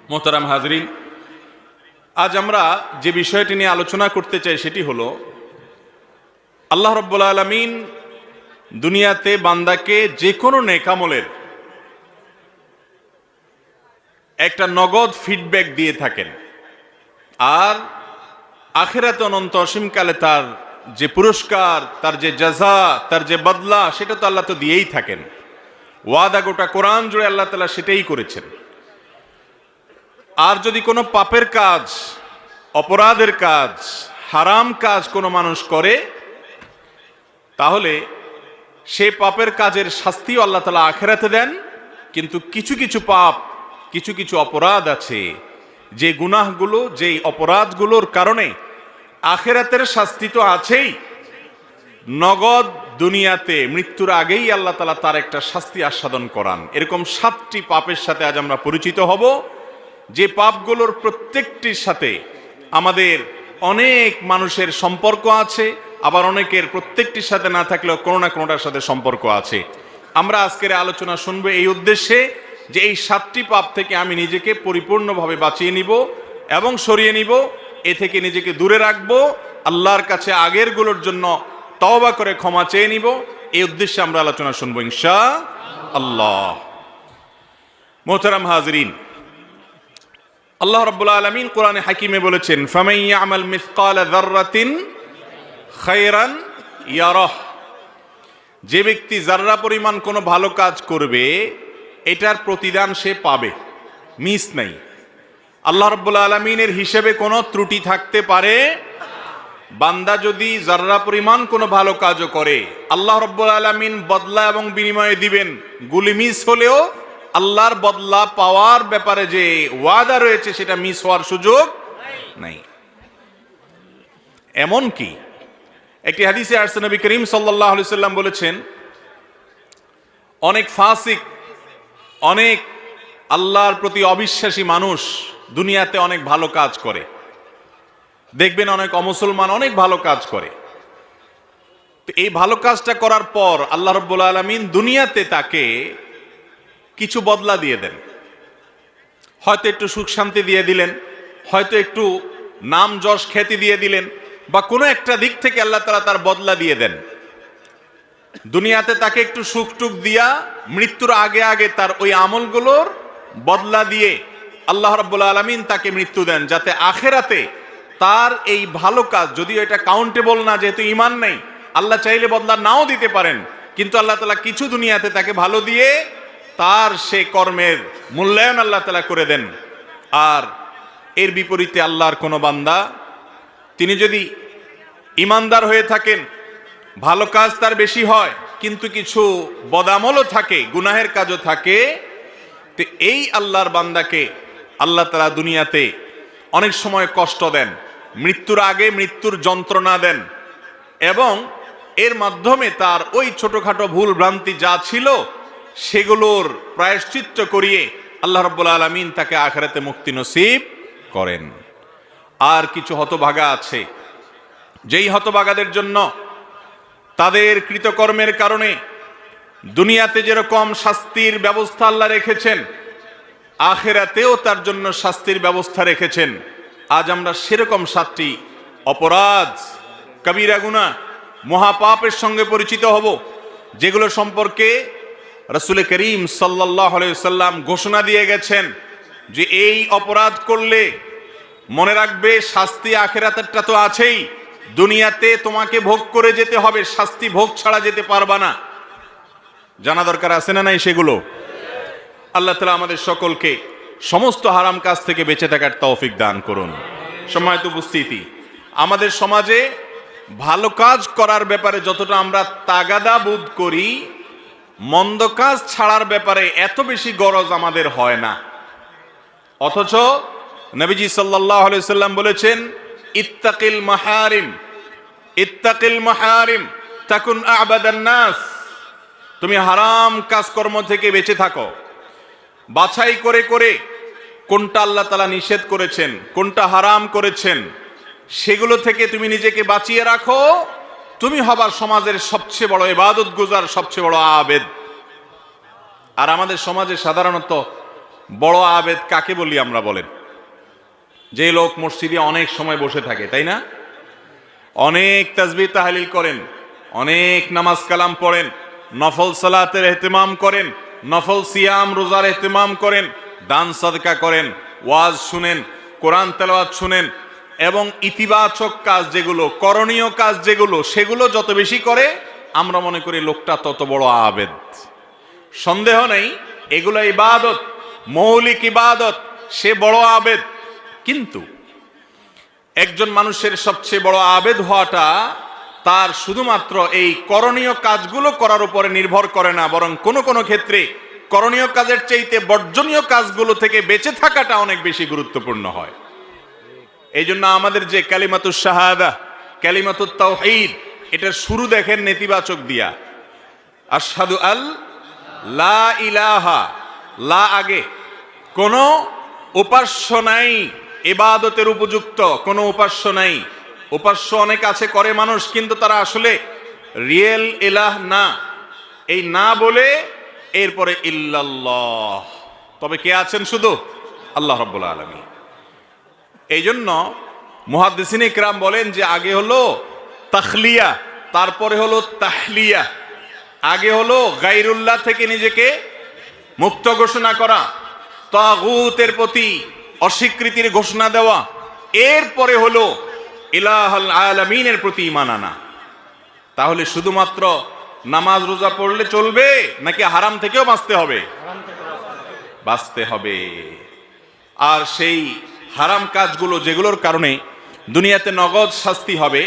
মোহতারাম হাজরিন, আজ আমরা যে বিষয়টি নিয়ে আলোচনা করতে চাই সেটি হলো আল্লাহ রাব্বুল আলামিন দুনিয়াতে বান্দাকে যে কোনো নেকামলের একটা নগদ ফিডব্যাক দিয়ে থাকেন, আর আখিরাতে অনন্ত অসীমকালে তার যে পুরস্কার, তার যে জাযা, তার যে বদলা, সেটা তো আল্লাহ তো দিয়েই থাকেন। ওয়াদা গোটা কোরআন জুড়ে আল্লাহ তাআলা সেটাই করেছেন। আর যদি কোনো পাপের কাজ, অপরাধের কাজ, হারাম কাজ কোনো মানুষ করে, তাহলে সে পাপের কাজের শাস্তিও আল্লাহ তাআলা আখিরাতে দেন। কিন্তু কিছু কিছু পাপ, কিছু কিছু অপরাধ আছে, যে গুনাহগুলো, যেই অপরাধগুলোর কারণে আখিরাতের শাস্তি তো আছেই, নগদ দুনিয়াতে মৃত্যুর আগেই আল্লাহ তাআলা তার একটা শাস্তি আস্বাদন করান। এরকম 7টি পাপের সাথে আজ আমরা পরিচিত হব, যে পাপগুলোর প্রত্যেকটির সাথে আমাদের অনেক মানুষের সম্পর্ক আছে, আবার অনেকের প্রত্যেকটির সাথে না থাকলেও কোনো না কোনোটার সাথে সম্পর্ক আছে। আমরা আজকের আলোচনা শুনবো এই উদ্দেশ্যে যে এই 7টি পাপ থেকে আমি নিজেকে পরিপূর্ণভাবে বাঁচিয়ে নিব এবং সরিয়ে নিব, এ থেকে নিজেকে দূরে রাখবো, আল্লাহর কাছে আগেরগুলোর জন্য তওবা করে ক্ষমা চেয়ে নিব। এই উদ্দেশ্যে আমরা আলোচনা শুনবো ইনশাআল্লাহ। মোহতারাম হাজরিন, আল্লাহ রাব্বুল আলামিন কোরআনে হাকিমে বলেছেন, ফামান ইয়ামাল মিসকালা যাররাতিন খায়রান ইয়ারাহ। যে ব্যক্তি যাররা পরিমাণ কোনো ভালো কাজ করবে, এটার প্রতিদান সে পাবে, মিস নাই। আল্লাহ রাব্বুল আলামিনের হিসেবে কোনো ত্রুটি থাকতে পারে? বান্দা যদি যাররা পরিমাণ কোনো ভালো কাজও করে, আল্লাহ রাব্বুল আলামিন বদলা এবং বিনিময়ে দিবেন। গুলি মিস হলেও আল্লাহর বদলা পাওয়ার ব্যাপারে যে ওয়াদা রয়েছে, সেটা মিস হওয়ার সুযোগ নাই। এমন কি একটি হাদিসে আসছে, নবী করিম সাল্লাল্লাহু আলাইহি সাল্লাম বলেছেন, অনেক ফাসিক, অনেক আল্লাহর প্রতি অবিশ্বাসী মানুষ দুনিয়াতে অনেক ভালো কাজ করে। দেখবেন অনেক অমুসলমান অনেক ভালো কাজ করে। তো এই ভালো কাজটা করার পর আল্লাহ রাব্বুল আলামিন দুনিয়াতে তাকে কিছু বদলা দিয়ে দেন। হয়তো একটু সুখ শান্তি দিয়ে দিলেন, হয়তো একটু নাম যশ খ্যাতি দিয়ে দিলেন, বা কোনো একটা দিক থেকে আল্লাহ তাআলা তার বদলা দিয়ে দেন। দুনিয়াতে তাকে একটু সুখ টুক দিয়া মৃত্যুর আগে আগে তার ওই আমলগুলোর বদলা দিয়ে আল্লাহ রাব্বুল আলামিন তাকে মৃত্যু দেন, যাতে আখিরাতে তার এই ভালো কাজ, যদিও এটা কাউন্টেবল না, যেহেতু ঈমান নেই, আল্লাহ চাইলে বদলা নাও দিতে পারেন, কিন্তু আল্লাহ তাআলা কিছু দুনিয়াতে তাকে ভালো দিয়ে তার সে কর্মের মূল্যায়ন আল্লাহ তাআলা করে দেন। আর এর বিপরীতে আল্লাহর কোনো বান্দা, তিনি যদি ঈমানদার হয়ে থাকেন, ভালো কাজ তার বেশি হয়, কিন্তু কিছু বদামলও থাকে, গুনাহের কাজও থাকে, তো এই আল্লাহর বান্দাকে আল্লাহ তাআলা দুনিয়াতে অনেক সময় কষ্ট দেন, মৃত্যুর আগে মৃত্যুর যন্ত্রণা দেন, এবং এর মাধ্যমে তার ওই ছোটখাটো ভুল ভ্রান্তি যা ছিল সেগুলোর প্রায়শ্চিত্ত করিয়ে আল্লাহ রাব্বুল আলামিন তাকে আখিরাতে মুক্তি নসিব করেন। আর কিছু হতভাগা আছে, যেই হতভাগাদের জন্য তাদের কৃতকর্মের কারণে দুনিয়াতে যেরকম শাস্তির ব্যবস্থা আল্লাহ রেখেছেন, আখিরাতেও তার জন্য শাস্তির ব্যবস্থা রেখেছেন। আজ আমরা সেরকম 7টি অপরাধ, কবিরা গুনাহ, মহাপাপের সঙ্গে পরিচিত হব, যেগুলো সম্পর্কে রাসূল করিম সাল্লাল্লাহু আলাইহি ওয়াসাল্লাম ঘোষণা দিয়ে গেছেন যে এই অপরাধ করলে মনে রাখবে শাস্তি আখিরাতেরটা তো আছেই, দুনিয়াতে তোমাকে ভোগ করে যেতে হবে, শাস্তি ভোগ ছাড়া যেতে পারবা না। জানা দরকার আছে না নাই সেগুলো? আল্লাহ তাআলা আমাদের সকলকে সমস্ত হারাম কাজ থেকে বেঁচে থাকার তৌফিক দান করুন। সম্মানিত উপস্থিতি, আমাদের সমাজে ভালো কাজ করার ব্যাপারে যতটা আমরা তাগাদা বোধ করি, মন্দ কাজ ছাড়ার ব্যাপারে এত বেশি গরজ আমাদের হয় না। অথচ নবীজি সাল্লাল্লাহু আলাইহি সাল্লাম বলেছেন, ইত্তাকিল মাহারিম, ইত্তাকিল মাহারিম তাকুন আ'বাদান নাস। তুমি হারাম কাজকর্ম থেকে বেঁচে থাকো, বাছাই করে করে কোনটা আল্লাহ তাআলা নিষেধ করেছেন, কোনটা হারাম করেছেন, সেগুলো থেকে তুমি নিজেকে বাঁচিয়ে রাখো, তুমি হবার সমাজের সবচেয়ে বড় ইবাদত গুজার, সবচেয়ে বড় আবেদ। আর আমাদের সমাজে সাধারণত বড় আবেদ কাকে বলি আমরা বলেন? যে লোক মসজিদে অনেক সময় বসে থাকে, তাই না? অনেক তাসবিহ তাহলিল করেন, অনেক নামাজ কালাম পড়েন, নফল সালাতের ইহতিমাম করেন, নফল সিয়াম রোজার ইহতিমাম করেন, দান সাদকা করেন, ওয়াজ শুনেন, কোরআন তেলাওয়াত শুনেন, এবং ইতিবাচক কাজ যেগুলো, করণীয় কাজ যেগুলো, সেগুলো যত বেশি করে আমরা মনে করি লোকটা তত বড় আবেদ। সন্দেহ নেই এগুলো ইবাদত, মৌলিক ইবাদত, সে বড় আবেদ। কিন্তু একজন মানুষের সবচেয়ে বড় আবেদ হওয়াটা তার শুধুমাত্র এই করণীয় কাজগুলো করার উপরে নির্ভর করে না, বরং কোনো কোনো ক্ষেত্রে করণীয় কাজের চাইতে বর্জনীয় কাজগুলো থেকে বেঁচে থাকাটা অনেক বেশি গুরুত্বপূর্ণ হয়। এই জন্য আমাদের যে কালিমাতুশ শাহাদা, কালিমাতুত তাওহীদ, এটার শুরু দেখেন নেতিবাচক দিয়া, আশহাদু আল লা ইলাহা, লা আগে, কোনো উপাস্য নাই, ইবাদতের উপযুক্ত কোনো উপাস্য নাই। উপাস্য অনেক আছে করে মানুষ, কিন্তু তারা আসলে রিয়েল ইলাহ না। এই না বলে এরপরে ইল্লাল্লাহ, তবে কে আছেন? শুধু আল্লাহ রাব্বুল আলামিন। এই জন্য মুহাদ্দিসিন ইকরাম বলেন যে আগে হলো তাখলিয়া, তারপরে হলো তাহলিয়া। আগে হলো গায়রুল্লাহ থেকে নিজেকে মুক্ত ঘোষণা করা, তাগুতের প্রতি অস্বীকৃতির ঘোষণা দেওয়া, এরপরে হলো ইলাহুল আলামিনের প্রতি ঈমান আনা। তাহলে শুধুমাত্র নামাজ রোজা পড়লে চলবে নাকি হারাম থেকেও বাঁচতে হবে? বাঁচতে হবে। আর সেই হারাম কাজগুলো যেগুলোর কারণে দুনিয়াতে নগদ শাস্তি হবে,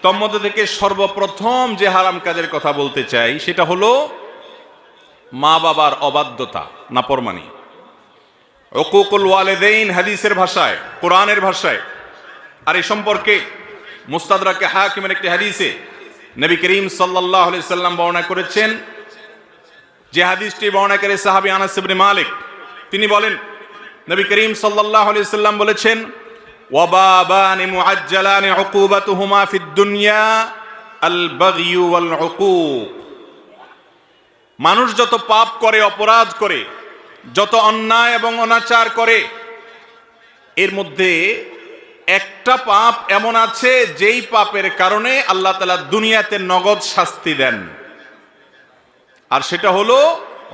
তোর মধ্যে থেকে সর্বপ্রথম যে হারাম কাজের কথা বলতে চাই সেটা হলো মা বাবার অবাধ্যতা, নাফরমানি। উকুকুল ওয়ালিদাইন হাদিসের ভাষায়, কোরআনের ভাষায়। আর এই সম্পর্কে মুস্তাদরাকে হাকিমের একটি হাদিসে নবী করিম সাল্লাল্লাহু আলাইহি সাল্লাম বর্ণনা করেছেন, যে হাদিসটি বর্ণনাকারী সাহাবী আনাস ইবনে মালিক, তিনি বলেন নবী করিম সাল্লাল্লাহু আলাইহি সাল্লাম বলেছেন, ওয়া বাবানি মুআজ্জালানি উকুবাতুহুমা ফিদ দুনিয়া আল বাগয়ু ওয়াল উকুক। মানুষ যত পাপ করে, অপরাধ করে, যত অন্যায় এবং অনাচার করে, এর মধ্যে একটা পাপ এমন আছে যেই পাপের কারণে আল্লাহ তাআলা দুনিয়াতে নগদ শাস্তি দেন, আর সেটা হলো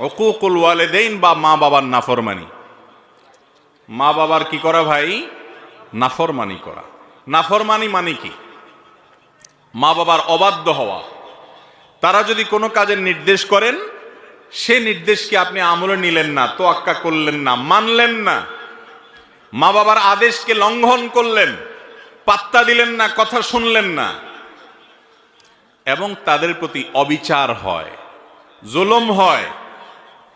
উকুকুল ওয়ালিদাইন, বা মা বাবার নাফরমানি। মা বাবার কি করা ভাই? নাফরমানি করা। নাফরমানি মানে কি? মা বাবার অবাধ্য হওয়া। তারা যদি কোনো কাজের নির্দেশ করেন, সে নির্দেশকে আপনি আমলে নিলেন না, তোয়াক্কা করলেন না, মানলেন না। মা বাবার আদেশকে লঙ্ঘন করলেন, পাত্তা দিলেন না, কথা শুনলেন না, এবং তাদের প্রতি অবিচার হয়, জুলুম হয়,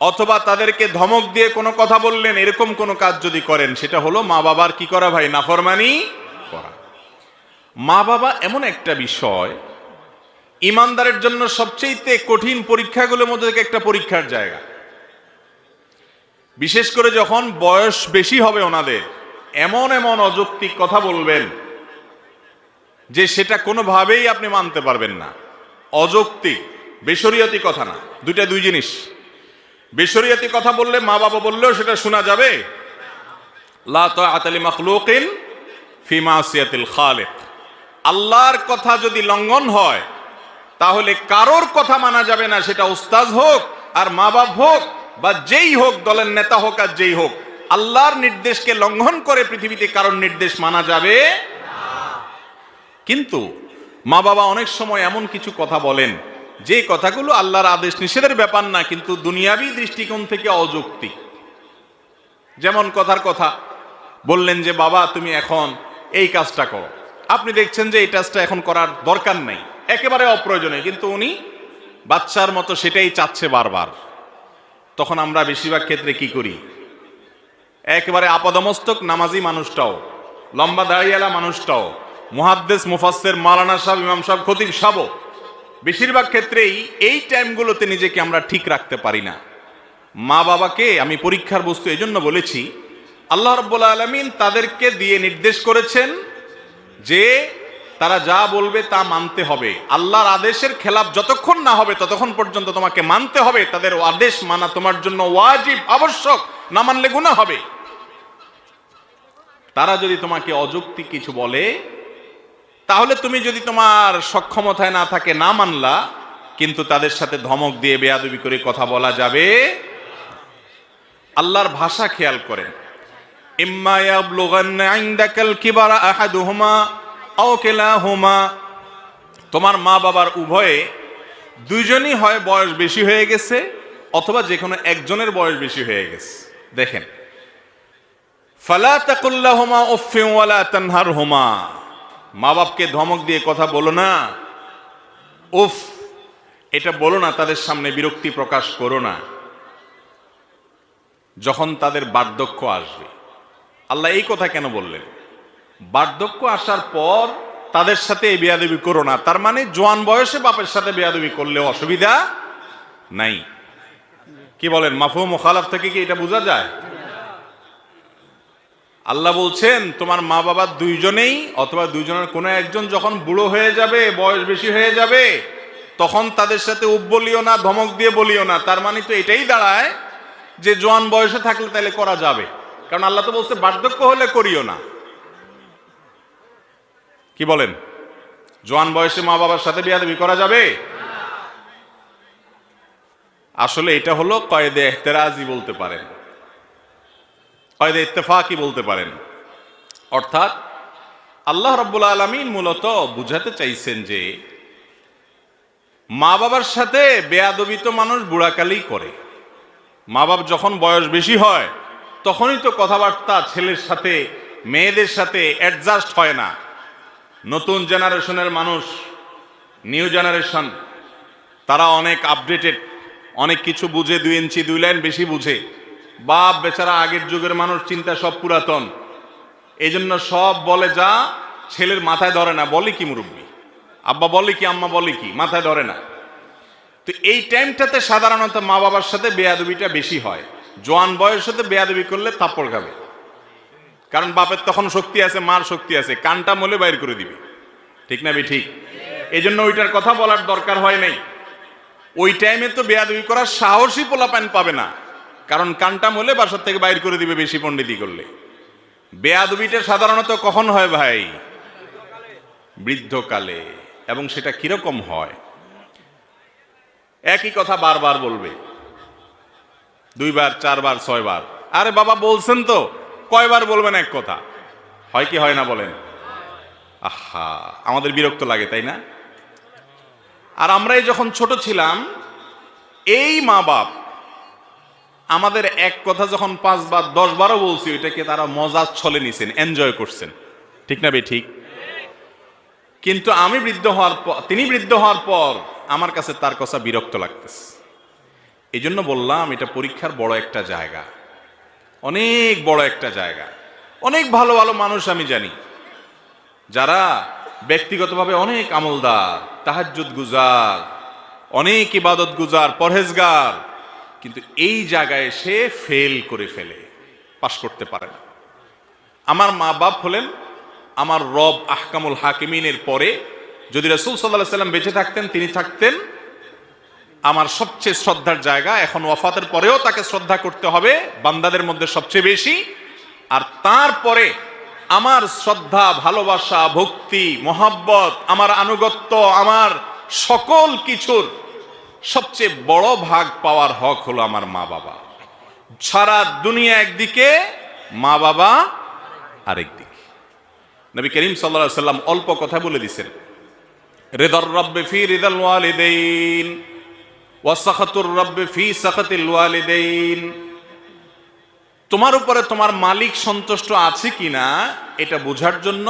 অথবা তাদেরকে ধমক দিয়ে কোনো কথা বললেন, এরকম কোনো কাজ যদি করেন, সেটা হলো মা বাবার কি করা ভাই? নাফরমানি করা। মা বাবা এমন একটা বিষয়, ইমানদারের জন্য সবচেয়ে কঠিন পরীক্ষাগুলোর মধ্যে থেকে একটা পরীক্ষার জায়গা। বিশেষ করে যখন বয়স বেশি হবে ওনাদের, এমন এমন অযৌক্তিক কথা বলবেন যে সেটা কোনোভাবেই আপনি মানতে পারবেন না। অযৌক্তিক, বেশরিয়তি কথা না, দুইটা দুই জিনিস। বেশরিয়তি কথা বললে, মা বাবা বললেও সেটা শোনা যাবে। লা তাআতা লি মাখলুকিন ফি মাসিয়াতিল খালিক। আল্লাহর কথা যদি লঙ্ঘন হয়, তাহলে কারোর কথা মানা যাবে না, সেটা উস্তাদ হোক আর মা বাপ হোক, বা যেই হোক, দলের নেতা হোক আর যেই হোক। আল্লাহর নির্দেশকে লঙ্ঘন করে পৃথিবীতে কারোর নির্দেশ মানা যাবে না। কিন্তু মা বাবা অনেক সময় এমন কিছু কথা বলেন যে কথাগুলো আল্লাহর আদেশ নিষেধের ব্যাপার না, কিন্তু দুনিয়াবী দৃষ্টিকোণ থেকে অযৌক্তিক। যেমন কথার কথা বললেন যে বাবা তুমি এখন এই কাজটা করো, আপনি দেখছেন যে এই কাজটা এখন করার দরকার নেই, একেবারে অপ্রয়োজনীয়, কিন্তু উনি বাচ্চার মতো সেটাই চাচ্ছে বারবার। তখন আমরা বেশিরভাগ ক্ষেত্রে কি করি? একেবারে আপাদমস্তক নামাজি মানুষটাও, লম্বা দাড়িওয়ালা মানুষটাও, মুহাদ্দিস মুফাসসির মাওলানা সাহেব, ইমাম সাহেব, খতিব সাহেব, বেশিরভাগ ক্ষেত্রেই এই টাইমগুলোতে নিজেকে আমরা ঠিক রাখতে পারি না। মা বাবাকে আমি পরীক্ষার বস্তু এই জন্য বলেছি, আল্লাহ রাব্বুল আলামিন তাদেরকে দিয়ে নির্দেশ করেছেন যে তারা যা বলবে তা মানতে হবে। আল্লাহর আদেশের খেলাফ যতক্ষণ না হবে ততক্ষণ পর্যন্ত তোমাকে মানতে হবে। তাদের আদেশ মানা তোমার জন্য ওয়াজিব, আবশ্যক, না মানলে গুনাহ হবে। তারা যদি তোমাকে অযৌক্তিক কিছু বলে, তাহলে তুমি যদি তোমার সক্ষমতায় না থাকে না মানলা, কিন্তু তাদের সাথে ধমক দিয়ে বেয়াদবি করে কথা বলা যাবে। আল্লাহর ভাষা খেয়াল করেন, ইম্মা ইয়াবলুগান্না ইনদাকাল কিবারা আহাদুহুমা আও কিলাহুমা, তোমার মা বাবার উভয়ে দুইজনই হয় বয়স বেশি হয়ে গেছে, অথবা যে কোনো একজনের বয়স বেশি হয়ে গেছে। দেখেন, ফালা তাকুল লাহুমা উফফিন ওয়ালা তানহারহুমা, মা বাপকে ধমক দিয়ে কথা বলো না, উফ এটা বলো না, তাদের সামনে বিরক্তি প্রকাশ করো না। যখন তাদের বার্ধক্য আসবে, আল্লাহ এই কথা কেন বললেন? বার্ধক্য আসার পর তাদের সাথে এই বেয়াদবি করো না, তার মানে জোয়ান বয়সে বাপের সাথে বেয়াদবি করলেও অসুবিধা নাই। কি বলেন, মাফহুম মুখালাফ থেকে কি এটা বোঝা যায়? আল্লাহ বলছেন তোমার মা বাবা দুইজনেই অথবা দুইজনের কোনো একজন যখন বুড়ো হয়ে যাবে, বয়স বেশি হয়ে যাবে, তখন তাদের সাথে উপ বলিও না, ধমক দিয়ে বলিও না। তার মানে তো এটাই দাঁড়ায় যে জোয়ান বয়সে থাকলে তাহলে করা যাবে, কারণ আল্লাহ তো বলছে বার্ধক্য হলে করিও না। কি বলেন, জোয়ান বয়সে মা বাবার সাথে বেয়াদবি করা যাবে? আসলে এটা হলো কয়েদে ইহতেরাজি বলতে পারেন, কয়েদে ইত্তেফাকি বলতে পারেন। অর্থাৎ আল্লাহ রাব্বুল আলামিন মূলত বুঝাতে চাইছেন যে মা বাবার সাথে বেয়াদবি তো মানুষ বুড়াকালেই করে। মা বাপ যখন বয়স বেশি হয় তখনই তো কথাবার্তা ছেলের সাথে মেয়েদের সাথে অ্যাডজাস্ট হয় না। নতুন জেনারেশনের মানুষ, নিউ জেনারেশন, তারা অনেক আপডেটেড, অনেক কিছু বুঝে, 2 ইঞ্চি 2 লাইন বেশি বুঝে। বাপ বেচারা আগের যুগের মানুষ, চিন্তা সব পুরাতন, এই জন্য সব বলে যা ছেলের মাথায় ধরে না। বলে কি মুরব্বী, আব্বা বলে কি, আম্মা বলে কি, মাথায় ধরে না। তো এই টাইমটাতে সাধারণত মা বাবার সাথে বেয়াদবিটা বেশি হয়। জোয়ান বয়সে বেয়াদবি করলে থাপ্পড় খাবে, কারণ বাপের তখন শক্তি আছে, মার শক্তি আছে, কানটা মলে বাইর করে দিবে। ঠিক না বে ঠিক? এই জন্য ওইটার কথা বলার দরকার হয় নাই। ওই টাইমে তো বেয়াদবি করার সাহসী পোলাপান পাবে না, কারণ কানটা মলে বাসার থেকে বাইর করে দিবে বেশি পণ্ডিতি করলে। বেয়াদবিটা সাধারণত কখন হয় ভাই? বৃদ্ধকালে। এবং সেটা কিরকম হয়? একই কথা বারবার বলবে, 2 বার 4 বার 6 বার। আরে বাবা বলছেন তো, কয়বার বলবেন এক কথা? হয় কি হয় না বলেন? আহা, আমাদের বিরক্ত লাগে, তাই না? আর আমরাই যখন ছোট ছিলাম, এই মা বাপ আমাদের এক কথা যখন 5 বার 10 বারও বলছি, ওইটাকে তারা মজার ছলে নিছেন, এনজয় করছেন। ঠিক না বে ঠিক? কিন্তু আমি বৃদ্ধ হওয়ার পর, তিনি বৃদ্ধ হওয়ার পর আমার কাছে তার কথা বিরক্ত লাগতেছে। এই জন্য বললাম এটা পরীক্ষার বড় একটা জায়গা, অনেক বড় একটা জায়গা। অনেক ভালো ভালো মানুষ আমি জানি যারা ব্যক্তিগতভাবে অনেক আমলদার, তাহাজ্জুদ গুজার, অনেক ইবাদত গুজার, পরহেজগার, কিন্তু এই জায়গায় সে ফেল করে ফেলে, পাশ করতে পারে না। আমার মা বাপ হলেন আমার রব আহকামুল হাকিমিনের পরে। যদি রাসূল সাল্লাল্লাহু আলাইহি সাল্লাম বেঁচে থাকতেন, তিনি থাকতেন আমার সবচেয়ে শ্রদ্ধার জায়গা। এখন ওয়াফাতের পরেও তাকে শ্রদ্ধা করতে হবে বান্দাদের মধ্যে সবচেয়ে বেশি। আর তারপরে আমার শ্রদ্ধা, ভালোবাসা, ভক্তি, মহাব্বত, আমার আনুগত্য, আমার সকল কিছুর সবচেয়ে বড় ভাগ পাওয়ার হক হলো আমার মা বাবা। সারা দুনিয়া একদিকে, মা বাবা আরেকদিকে। নবী করিম সাল্লাল্লাহু আলাইহি সাল্লাম অল্প কথা বলে দিয়েছেন, রিদার রাব্বি ফি রিদাল ওয়ালিদাইন ওয়া সাখাতুর রাব্বি ফি সাখাতিল ওয়ালিদাইন। তোমার উপরে তোমার মালিক সন্তুষ্ট আছে কিনা এটা বোঝার জন্য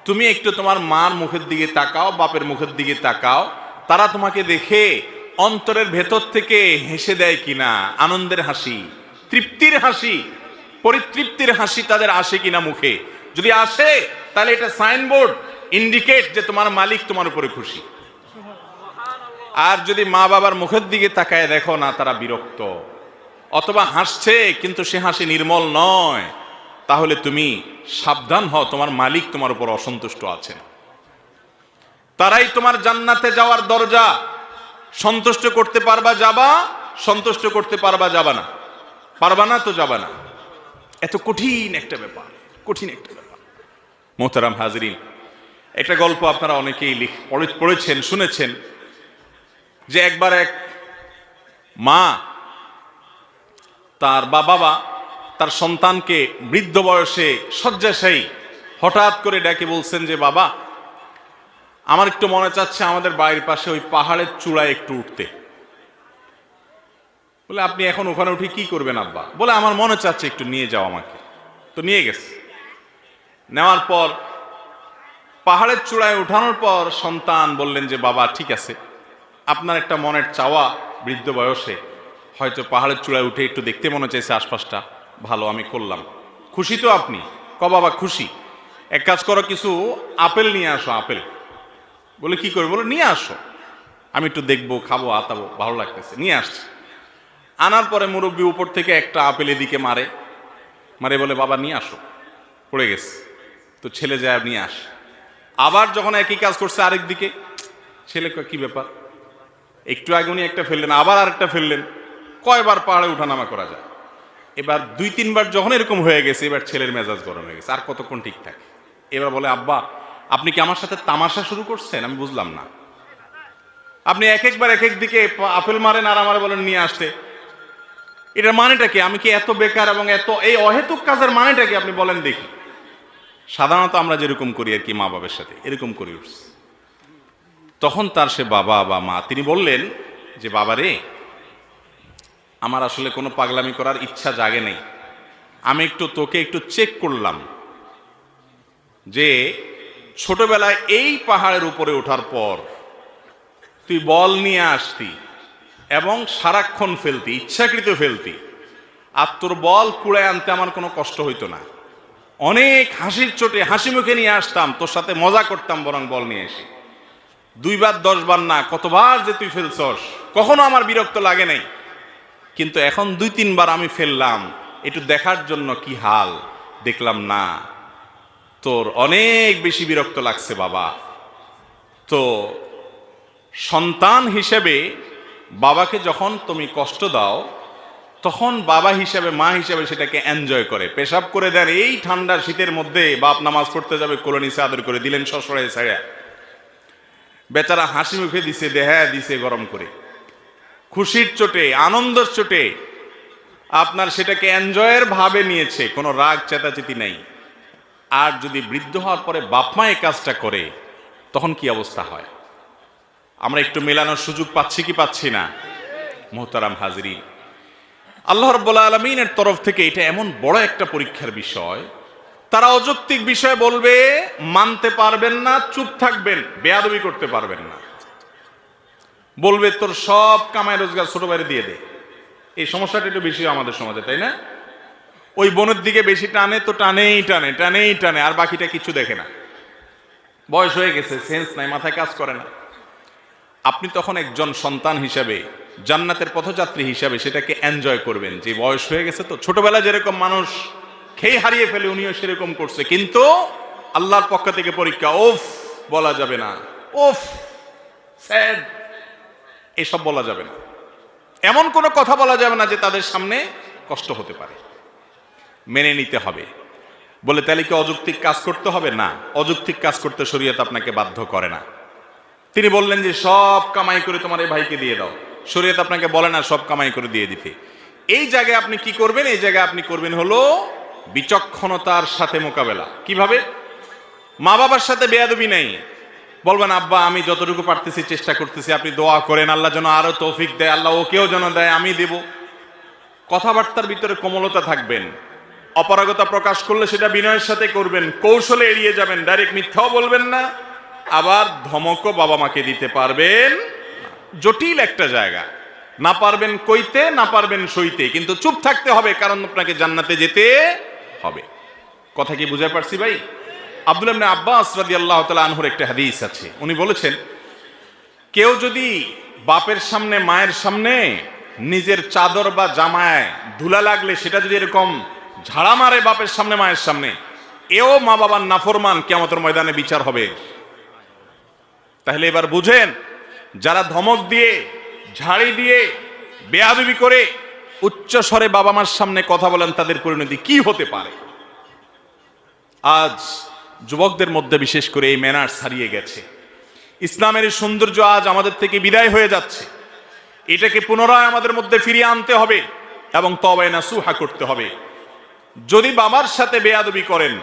তুমি একটু তোমার মার মুখের দিকে তাকাও, বাপের মুখের দিকে তাকাও। তারা তোমাকে দেখে অন্তরের ভেতর থেকে হেসে দেয় কিনা, আনন্দের হাসি, তৃপ্তির হাসি, পরিতৃপ্তির হাসি তাদের আসে কিনা মুখে। যদি আসে তাহলে এটা সাইনবোর্ড, ইন্ডিকেট যে তোমার মালিক তোমার উপরে খুশি। আর যদি মা বাবার মুখের দিকে তাকায় দেখো না, তারা বিরক্ত অথবা হাসছে কিন্তু সে হাসি নির্মল নয়, তাহলে তুমি সাবধান হও, তোমার মালিক তোমার উপর অসন্তুষ্ট আছেন। তারাই তোমার জান্নাতে যাওয়ার দরজা। সন্তুষ্ট করতে পারবা যাবা, সন্তুষ্ট করতে পারবা যাবা না। পারবা না তো যাবা না। এত কঠিন একটা ব্যাপার, কঠিন একটা ব্যাপার। মোহতারাম হাজরিন, একটা গল্প আপনারা অনেকেই পড়েছেন, শুনেছেন, যে একবার এক মা তার বাবা তার সন্তানকে বৃদ্ধ বয়সে শয্যাশায়ী হঠাৎ করে ডেকে বলছেন যে বাবা, আমার একটু মনে চাচ্ছে আমাদের বাড়ির পাশে ওই পাহাড়ের চূড়ায় একটু উঠতে। বলে আপনি এখন ওখানে উঠে কি করবেন আব্বা? বলে আমার মনে চাচ্ছে একটু নিয়ে যাও আমাকে। তো নিয়ে গেছে। নেওয়ার পর পাহাড়ের চূড়ায় উঠানোর পর সন্তান বললেন যে বাবা ঠিক আছে, আপনার একটা মনের চাওয়া, বৃদ্ধ বয়সে হয়তো পাহাড়ের চূড়ায় উঠে একটু দেখতে মনে চাইছে আশপাশটা, ভালো, আমি করলাম। খুশি তো আপনি? বাবা খুশি। এক কাজ করো, কিছু আপেল নিয়ে আসো। আপেল। বলে কি করবে? বলে নিয়ে আসো, আমি একটু দেখবো, খাবো, আতাবো, ভালো লাগতেছে। নিয়ে আসছে। আনার পরে মুরব্বী উপর থেকে একটা আপেল এদিকে মারে, বলে বাবা নিয়ে আসো, পড়ে গেছে। তো ছেলে যায় নিয়ে আস। আবার যখন একই কাজ করছে আরেক দিকে, ছেলে কি ব্যাপার, একটু আগে উনি একটা ফেললেন, আবার আরেকটা ফেললেন, কয়বার পাহাড়ে উঠানামা করা যায়? এবার 2-3 বার যখন এরকম হয়ে গেছে, এবার ছেলের মেজাজ গরম হয়ে গেছে, আর কতক্ষণ ঠিক থাকে। এবার বলে আব্বা, আপনি কি আমার সাথে তামাশা শুরু করছেন? আমি বুঝলাম না। আপনি এক একবার এক এক দিকে আপেল মারেন আর আমার বলেন নিয়ে আসতে, এটার মানেটা কি? আমি কি এত বেকার এবং এত এই অহেতুক কাজের মানেটা কি আপনি বলেন দেখি। সাধারণত আমরা যেরকম করি আর কি, মা বাবার সাথে এরকম করি উঠছে। তখন তার সে বাবা বা মা, তিনি বললেন যে বাবা রে, আমার আসলে কোনো পাগলামি করার ইচ্ছা জাগে নেই, আমি তোকে একটু চেক করলাম যে ছোটবেলায় এই পাহাড়ের উপরে ওঠার পর তুই বল নিয়ে আসতি এবং সারাক্ষণ ফেলতি, ইচ্ছাকৃত ফেলতি, আর তোর বল কুড়ায় আনতে আমার কোনো কষ্ট হইতো না, অনেক হাসির চোটে হাসি মুখে নিয়ে আসতাম, তোর সাথে মজা করতাম, বরং বল নিয়ে এসে 2 বার 10 বার না, কতবার যে তুই ফেলছস, কখনো আমার বিরক্ত লাগে নাই। কিন্তু এখন 2-3 বার আমি ফেললাম, একটু দেখার জন্য কি হাল, দেখলাম না, তোর অনেক বেশি বিরক্ত লাগছে বাবা। তো সন্তান হিসেবে বাবাকে যখন তুমি কষ্ট দাও, তখন বাবা হিসাবে, মা হিসাবে সেটাকে এনজয় করে, পেশাব করে দেন এই ঠান্ডা শীতের মধ্যে, বাপ নামাজ পড়তে যাবে, কোলে নিচে আদর করে দিলেন শ্বশুরে ছাড়া, বেচারা হাসি মুখে দিছে, দেহা দিছে গরম করে, খুশির চোটে, আনন্দের চোটে আপনার সেটাকে এনজয়ের ভাবে নিয়েছে, কোনো রাগ চেতাচেতি নাই। আর যদি বৃদ্ধ হওয়ার পরে বাপ মা এই কাজটা করে, তখন কি অবস্থা হয়? আমরা একটু মেলানোর সুযোগ পাচ্ছি কি পাচ্ছি না? মোহতারাম হাজরিন, আল্লাহ রাব্বুল আলামিনের তরফ থেকে এটা এমন বড় একটা পরীক্ষার বিষয়। তারা অযৌক্তিক বিষয় বলবে, মানতে পারবেন না, চুপ থাকবেন, বেয়াদবি করতে পারবেন না, বলবে তোর সব কামাই রোজগার ছোট ভাইরে দিয়ে দে। এই সমস্যাটা একটু বেশি আমাদের সমাজে, তাই না? ওই বোনের দিকে বেশি টানে তো টানেই টানে, টানেই টানে, আর বাকিটা কিছু দেখে না, বয়স হয়ে গেছে, সেন্স নাই, মাথায় কাজ করে না। আপনি তখন একজন সন্তান হিসাবে, জান্নাতের পথযাত্রী হিসাবে সেটাকে এনজয় করবেন, যে বয়স হয়ে গেছে তো, ছোটবেলায় যেরকম মানুষ খেয়ে হারিয়ে ফেলে, উনিও সেরকম করছে, কিন্তু আল্লাহর পক্ষ থেকে পরীক্ষা, ওফ বলা যাবে না, ওফ স্যাড, এসব বলা যাবে না, এমন কোনো কথা বলা যাবে না যে তাদের সামনে কষ্ট হতে পারে, মেনে নিতে হবে। বলে তাহলে কি অযৌক্তিক কাজ করতে হবে? না, অযৌক্তিক কাজ করতে শরীয়ত আপনাকে বাধ্য করে না। তিনি বললেন যে সব কামাই করে তোমার এই ভাইকে দিয়ে দাও, শরীয়ত আপনাকে বলে না সব কামাই করে দিয়ে দিতে। এই জায়গায় আপনি কি করবেন? এই জায়গায় আপনি করবেন হলো বিচক্ষণতার সাথে মোকাবেলা। কিভাবে? মা বাবার সাথে বেয়াদবি নেই, বলবেন আব্বা আমি যতটুকু পারতেছি চেষ্টা করতেছি, আপনি দোয়া করেন আল্লাহ যেন আরো তৌফিক দেয়, আল্লাহ ওকেও যেন দেয়, আমি দেব। কথাবার্তার ভিতরে কোমলতা থাকবেন, অপারগতা প্রকাশ করলে সেটা বিনয়ের সাথে করবেন, কৌশলে এড়িয়ে যাবেন, ডাইরেক্ট মিথ্যাও বলবেন না, আবার ধমকও বাবা মাকে দিতে পারবেন। জটিল একটা জায়গা, না পারবেন কইতে, না পারবেন সইতে, কিন্তু চুপ থাকতে হবে, কারণ আপনাকে জান্নাতে যেতে হবে। কথা কি বুঝতে পারছি ভাই? আব্দুল্লাহ ইবনে আব্বাস রাদিয়াল্লাহু তাআলা আনহুর একটা হাদিস আছে, উনি বলেছেন কেউ যদি বাপের সামনে, মায়ের সামনে নিজের চাদর বা জামায় ধুলা লাগলে সেটা যদি এরকম ঝাড়া মারে বাপের সামনে, মায়ের সামনে, এও মা বাবার নাফরমান, কিয়ামতের ময়দানে বিচার হবে। তাহলে এবার বুঝেন, যারা ধমক দিয়ে, ঝাড়ি দিয়ে, বেয়াদবি করে উচ্চ স্বরে বাবা মার সামনে কথা বলেন, তাদের পরিণতি কি হতে পারে। আজ যুবকদের মধ্যে বিশেষ করে এই ম্যানার্স হারিয়ে গেছে। ইসলামের সৌন্দর্য আজ আমাদের থেকে বিদায় হয়ে যাচ্ছে। এটাকে পুনরায় আমাদের মধ্যে ফিরিয়ে আনতে হবে এবং তওবা নাসুহা করতে হবে। যদি বাবার সাথে বেয়াদবি করেন,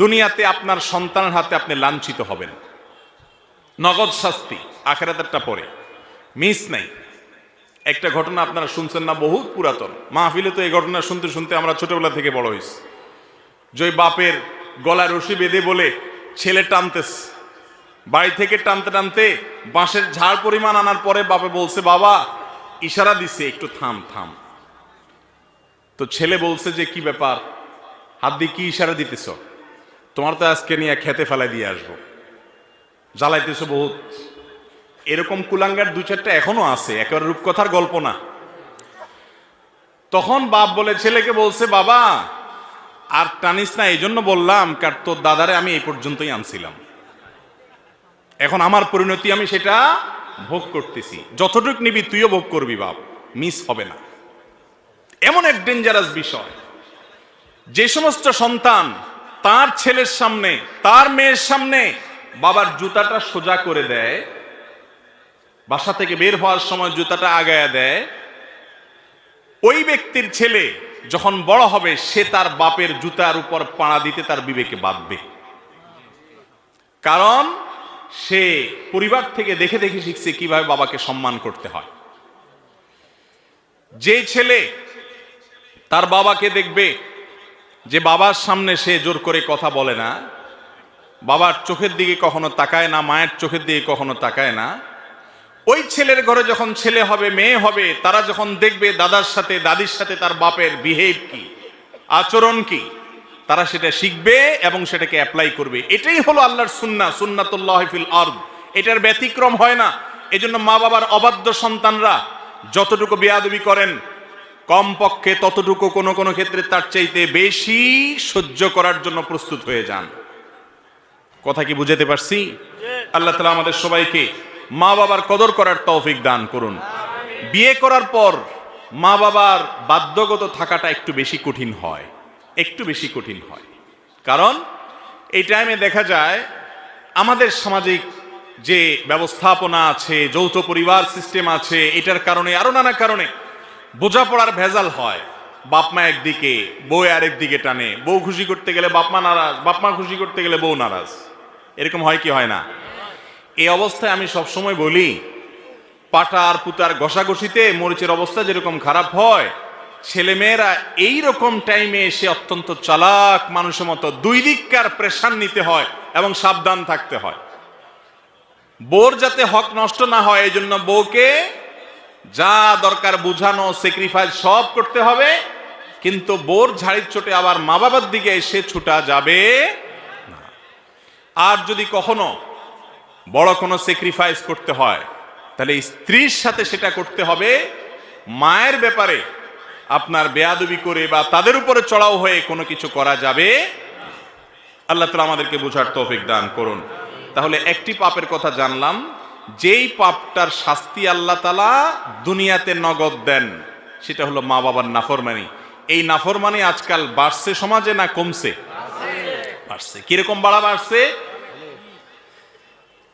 দুনিয়াতে আপনার সন্তানের হাতে আপনি লাঞ্ছিত হবেন, নগদ শাস্তি, আখিরাতেরটা পরে মিস নাই। একটা ঘটনা আপনারা শুনছেন না, বহুত পুরাতন মাহফিলে তো এই ঘটনা শুনতে শুনতে আমরা ছোটবেলা থেকে বড় হয়েছি। যে বাপের গলায় রশি বেঁধে বলে ছেলে টানতেছে, বাড়ি থেকে টানতে টানতে বাঁশের ঝাড় পরিমাণ আনার পরে বাপে বলছে, বাবা ইশারা দিছে একটু থাম থাম। তো ছেলে বলছে যে কি ব্যাপার, হাত দিয়ে কি ইশারা দিতেছ? তোমার তো আজকে নিয়ে খেতে ফেলাই দিয়ে আসবো, জ্বালাইতেছ বহুত। এরকম কুলাঙ্গার দু চারটা এখনো আছে, একেবারে রূপকথার গল্প না। তখন বাপ বলে ছেলেকে বলছে, বাবা আর টানিস না, এই জন্য বললাম কার তোর দাদারে আমি এই পর্যন্তই আনছিলাম, এখন আমার পরিণতি আমি সেটা ভোগ করতেছি, যতটুক নিবি তুইও ভোগ করবি বাপ, মিস হবে না। এমন এক ডেঞ্জারাস বিষয়, যে সমস্ত সন্তান তার ছেলের সামনে তার মেয়ের সামনে বাবার জুতাটা সোজা করে দেয়, বাসা থেকে বের হওয়ার সময় জুতাটা আগায়া দেয়, ওই ব্যক্তির ছেলে যখন বড় হবে সে তার বাপের জুতার উপর পাড়া দিতে তার বিবেকে বাঁধবে। কারণ সে পরিবার থেকে দেখে দেখে শিখছে কিভাবে বাবাকে সম্মান করতে হয়। যে ছেলে তার বাবাকে দেখবে যে বাবার সামনে সে জোর করে কথা বলে না, বাবার চোখের দিকে কখনো তাকায় না, মায়ের চোখের দিকে কখনো তাকায় না, ওই ছেলের ঘরে যখন ছেলে হবে মেয়ে হবে, তারা যখন দেখবে দাদার সাথে দাদির সাথে তার বাপের বিহেভ কি, আচরণ কি, তারা সেটা শিখবে এবং সেটাকে অ্যাপ্লাই করবে। এটাই হলো আল্লাহর সুন্নাহ, সুন্নাতুল্লাহ ফিল আরদ। এটার ব্যতিক্রম হয় না। এজন্য মা বাবার অবাধ্য সন্তানরা যতটুকু বেয়াদবি করেন, কমপক্ষে ততটুকু কোনো কোনো ক্ষেত্রে তার চাইতে বেশি সহ্য করার জন্য প্রস্তুত হয়ে যান। কথা কি বুঝাতে পারছি? আল্লাহ তাআলা আমাদের সবাইকে মা বাবার কদর করার তৌফিক দান করুন। বিয়ে করার পর মা বাবার বাধ্যগত থাকাটা একটু বেশি কঠিন হয়, একটু বেশি কঠিন হয়। কারণ এই টাইমে দেখা যায় আমাদের সামাজিক যে ব্যবস্থাপনা আছে, যৌথ পরিবার সিস্টেম আছে, এটার কারণে আরো নানা কারণে বোঝাপড়ার ভেজাল হয়। বাপমা একদিকে, বউ আরেক দিকে টানে, বউ খুশি করতে গেলে বাপমা নারাজ, বাপমা খুশি করতে গেলে বউ নারাজ। এরকম হয় কি হয় না? এই অবস্থায় আমি সবসময় বলি, পাটা আর পুতার ঘষাঘষিতে মরিচের অবস্থা যেরকম খারাপ হয়, ছেলেমেয়েরা এইরকম টাইমে এসে অত্যন্ত চালাক মানুষের মতো দুই দিককার প্রেশার নিতে হয় এবং সাবধান থাকতে হয়। বউর যাতে হক নষ্ট না হয় এই জন্য বউকে যা দরকার বুঝানো, স্যাক্রিফাইস সব করতে হবে, কিন্তু বউর ঝাড়ির চোটে আবার মা বাবার দিকে এসে ছুটা যাবে না। আর যদি কখনো বড় কোনো স্যাক্রিফাইস করতে হয় তাহলে স্ত্রীর সাথে সেটা করতে হবে। মায়ের ব্যাপারে আপনার বেয়াদবি করে বা তাদের উপরে চড়াও হয়ে কোনো কিছু করা যাবে। আল্লাহ তাআলা আমাদেরকে বোঝার তৌফিক দান করুন। তাহলে একটি পাপের কথা জানলাম, যেই পাপটার শাস্তি আল্লাহ তাআলা দুনিয়াতে নগদ দেন, সেটা হলো মা বাবার নাফরমানি। এই নাফরমানি আজকাল বাড়ছে সমাজে না কমছে? বাড়ছে। কিরকম বাড়া বাড়ছে?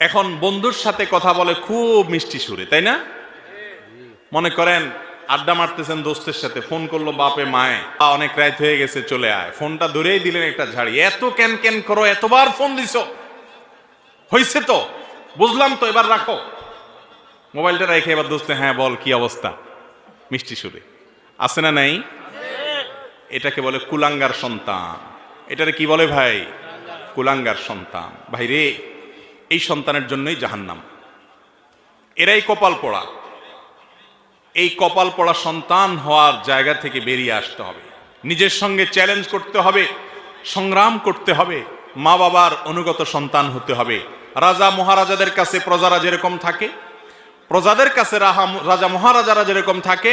এখন বন্ধুর সাথে কথা বলে খুব মিষ্টি সুরে, তাই না? মনে করেন আড্ডা মারতেছেন দোস্তের সাথে, ফোন করলো বাপে মায়ে, অনেক রাত হয়ে গেছে চলে আয়, ফোনটা ধরেই দিলেন একটা ঝাড়ি, এত ক্যান ক্যান করো, এতবার ফোন দিছো, হইছে তো, বুঝলাম তো, এবার রাখো মোবাইলটা, রেখে এবার দোস্তে, হ্যাঁ বল কি অবস্থা, মিষ্টি সুরে। আছে না নাই? এটাকে বলে কুলাঙ্গার সন্তান। এটারে কি বলে ভাই? কুলাঙ্গার সন্তান। ভাই রে, এই সন্তানের জন্যই জাহান্নাম। এরাই কপাল পোড়া। এই কপাল পোড়া সন্তান হওয়ার জায়গা থেকে বেরিয়ে আসতে হবে, নিজের সঙ্গে চ্যালেঞ্জ করতে হবে, সংগ্রাম করতে হবে, মা বাবার অনুগত সন্তান হতে হবে। রাজা মহারাজাদের কাছে প্রজারা যেরকম থাকে, প্রজাদের কাছে রাজা মহারাজারা যেরকম থাকে,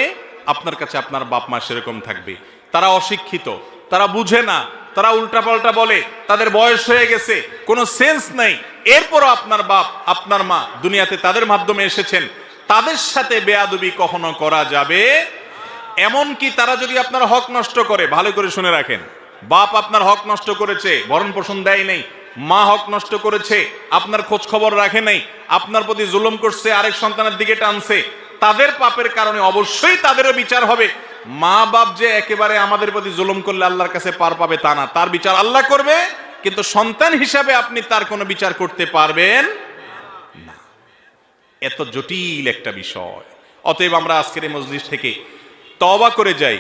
আপনার কাছে আপনার বাপ মা সেরকম থাকবে। তারা অশিক্ষিত, তারা বুঝে না, তারা উল্টাপাল্টা বলে, তাদের বয়স হয়ে গেছে, কোনো সেন্স নেই, এরপরও আপনার বাপ আপনার মা দুনিয়াতে তাদের মাধ্যমে এসেছেন, তাদের সাথে বেয়াদবি কখনো করা যাবে। এমনকি তারা যদি আপনার হক নষ্ট করে, ভালো করে শুনে রাখেন, বাপ আপনার হক নষ্ট করেছে, ভরণ পোষণ দেয় নেই, মা হক নষ্ট করেছে, আপনার খোঁজ খবর রাখে নাই, আপনার প্রতি জুলুম করছে, আরেক সন্তানের দিকে টানছে, তাদের পাপের কারণে অবশ্যই তাদেরও বিচার হবে। মা বাপ যে একেবারে আমাদের প্রতি জুলুম করলে আল্লাহর কাছে পার পাবে তা না, তার বিচার আল্লাহ করবে, কিন্তু সন্তান হিসাবে আপনি তার কোনো বিচার করতে পারবেন না। এত জটিল একটা বিষয়। অতএব আমরা আজকের এই মজলিস থেকে তওবা করে যাই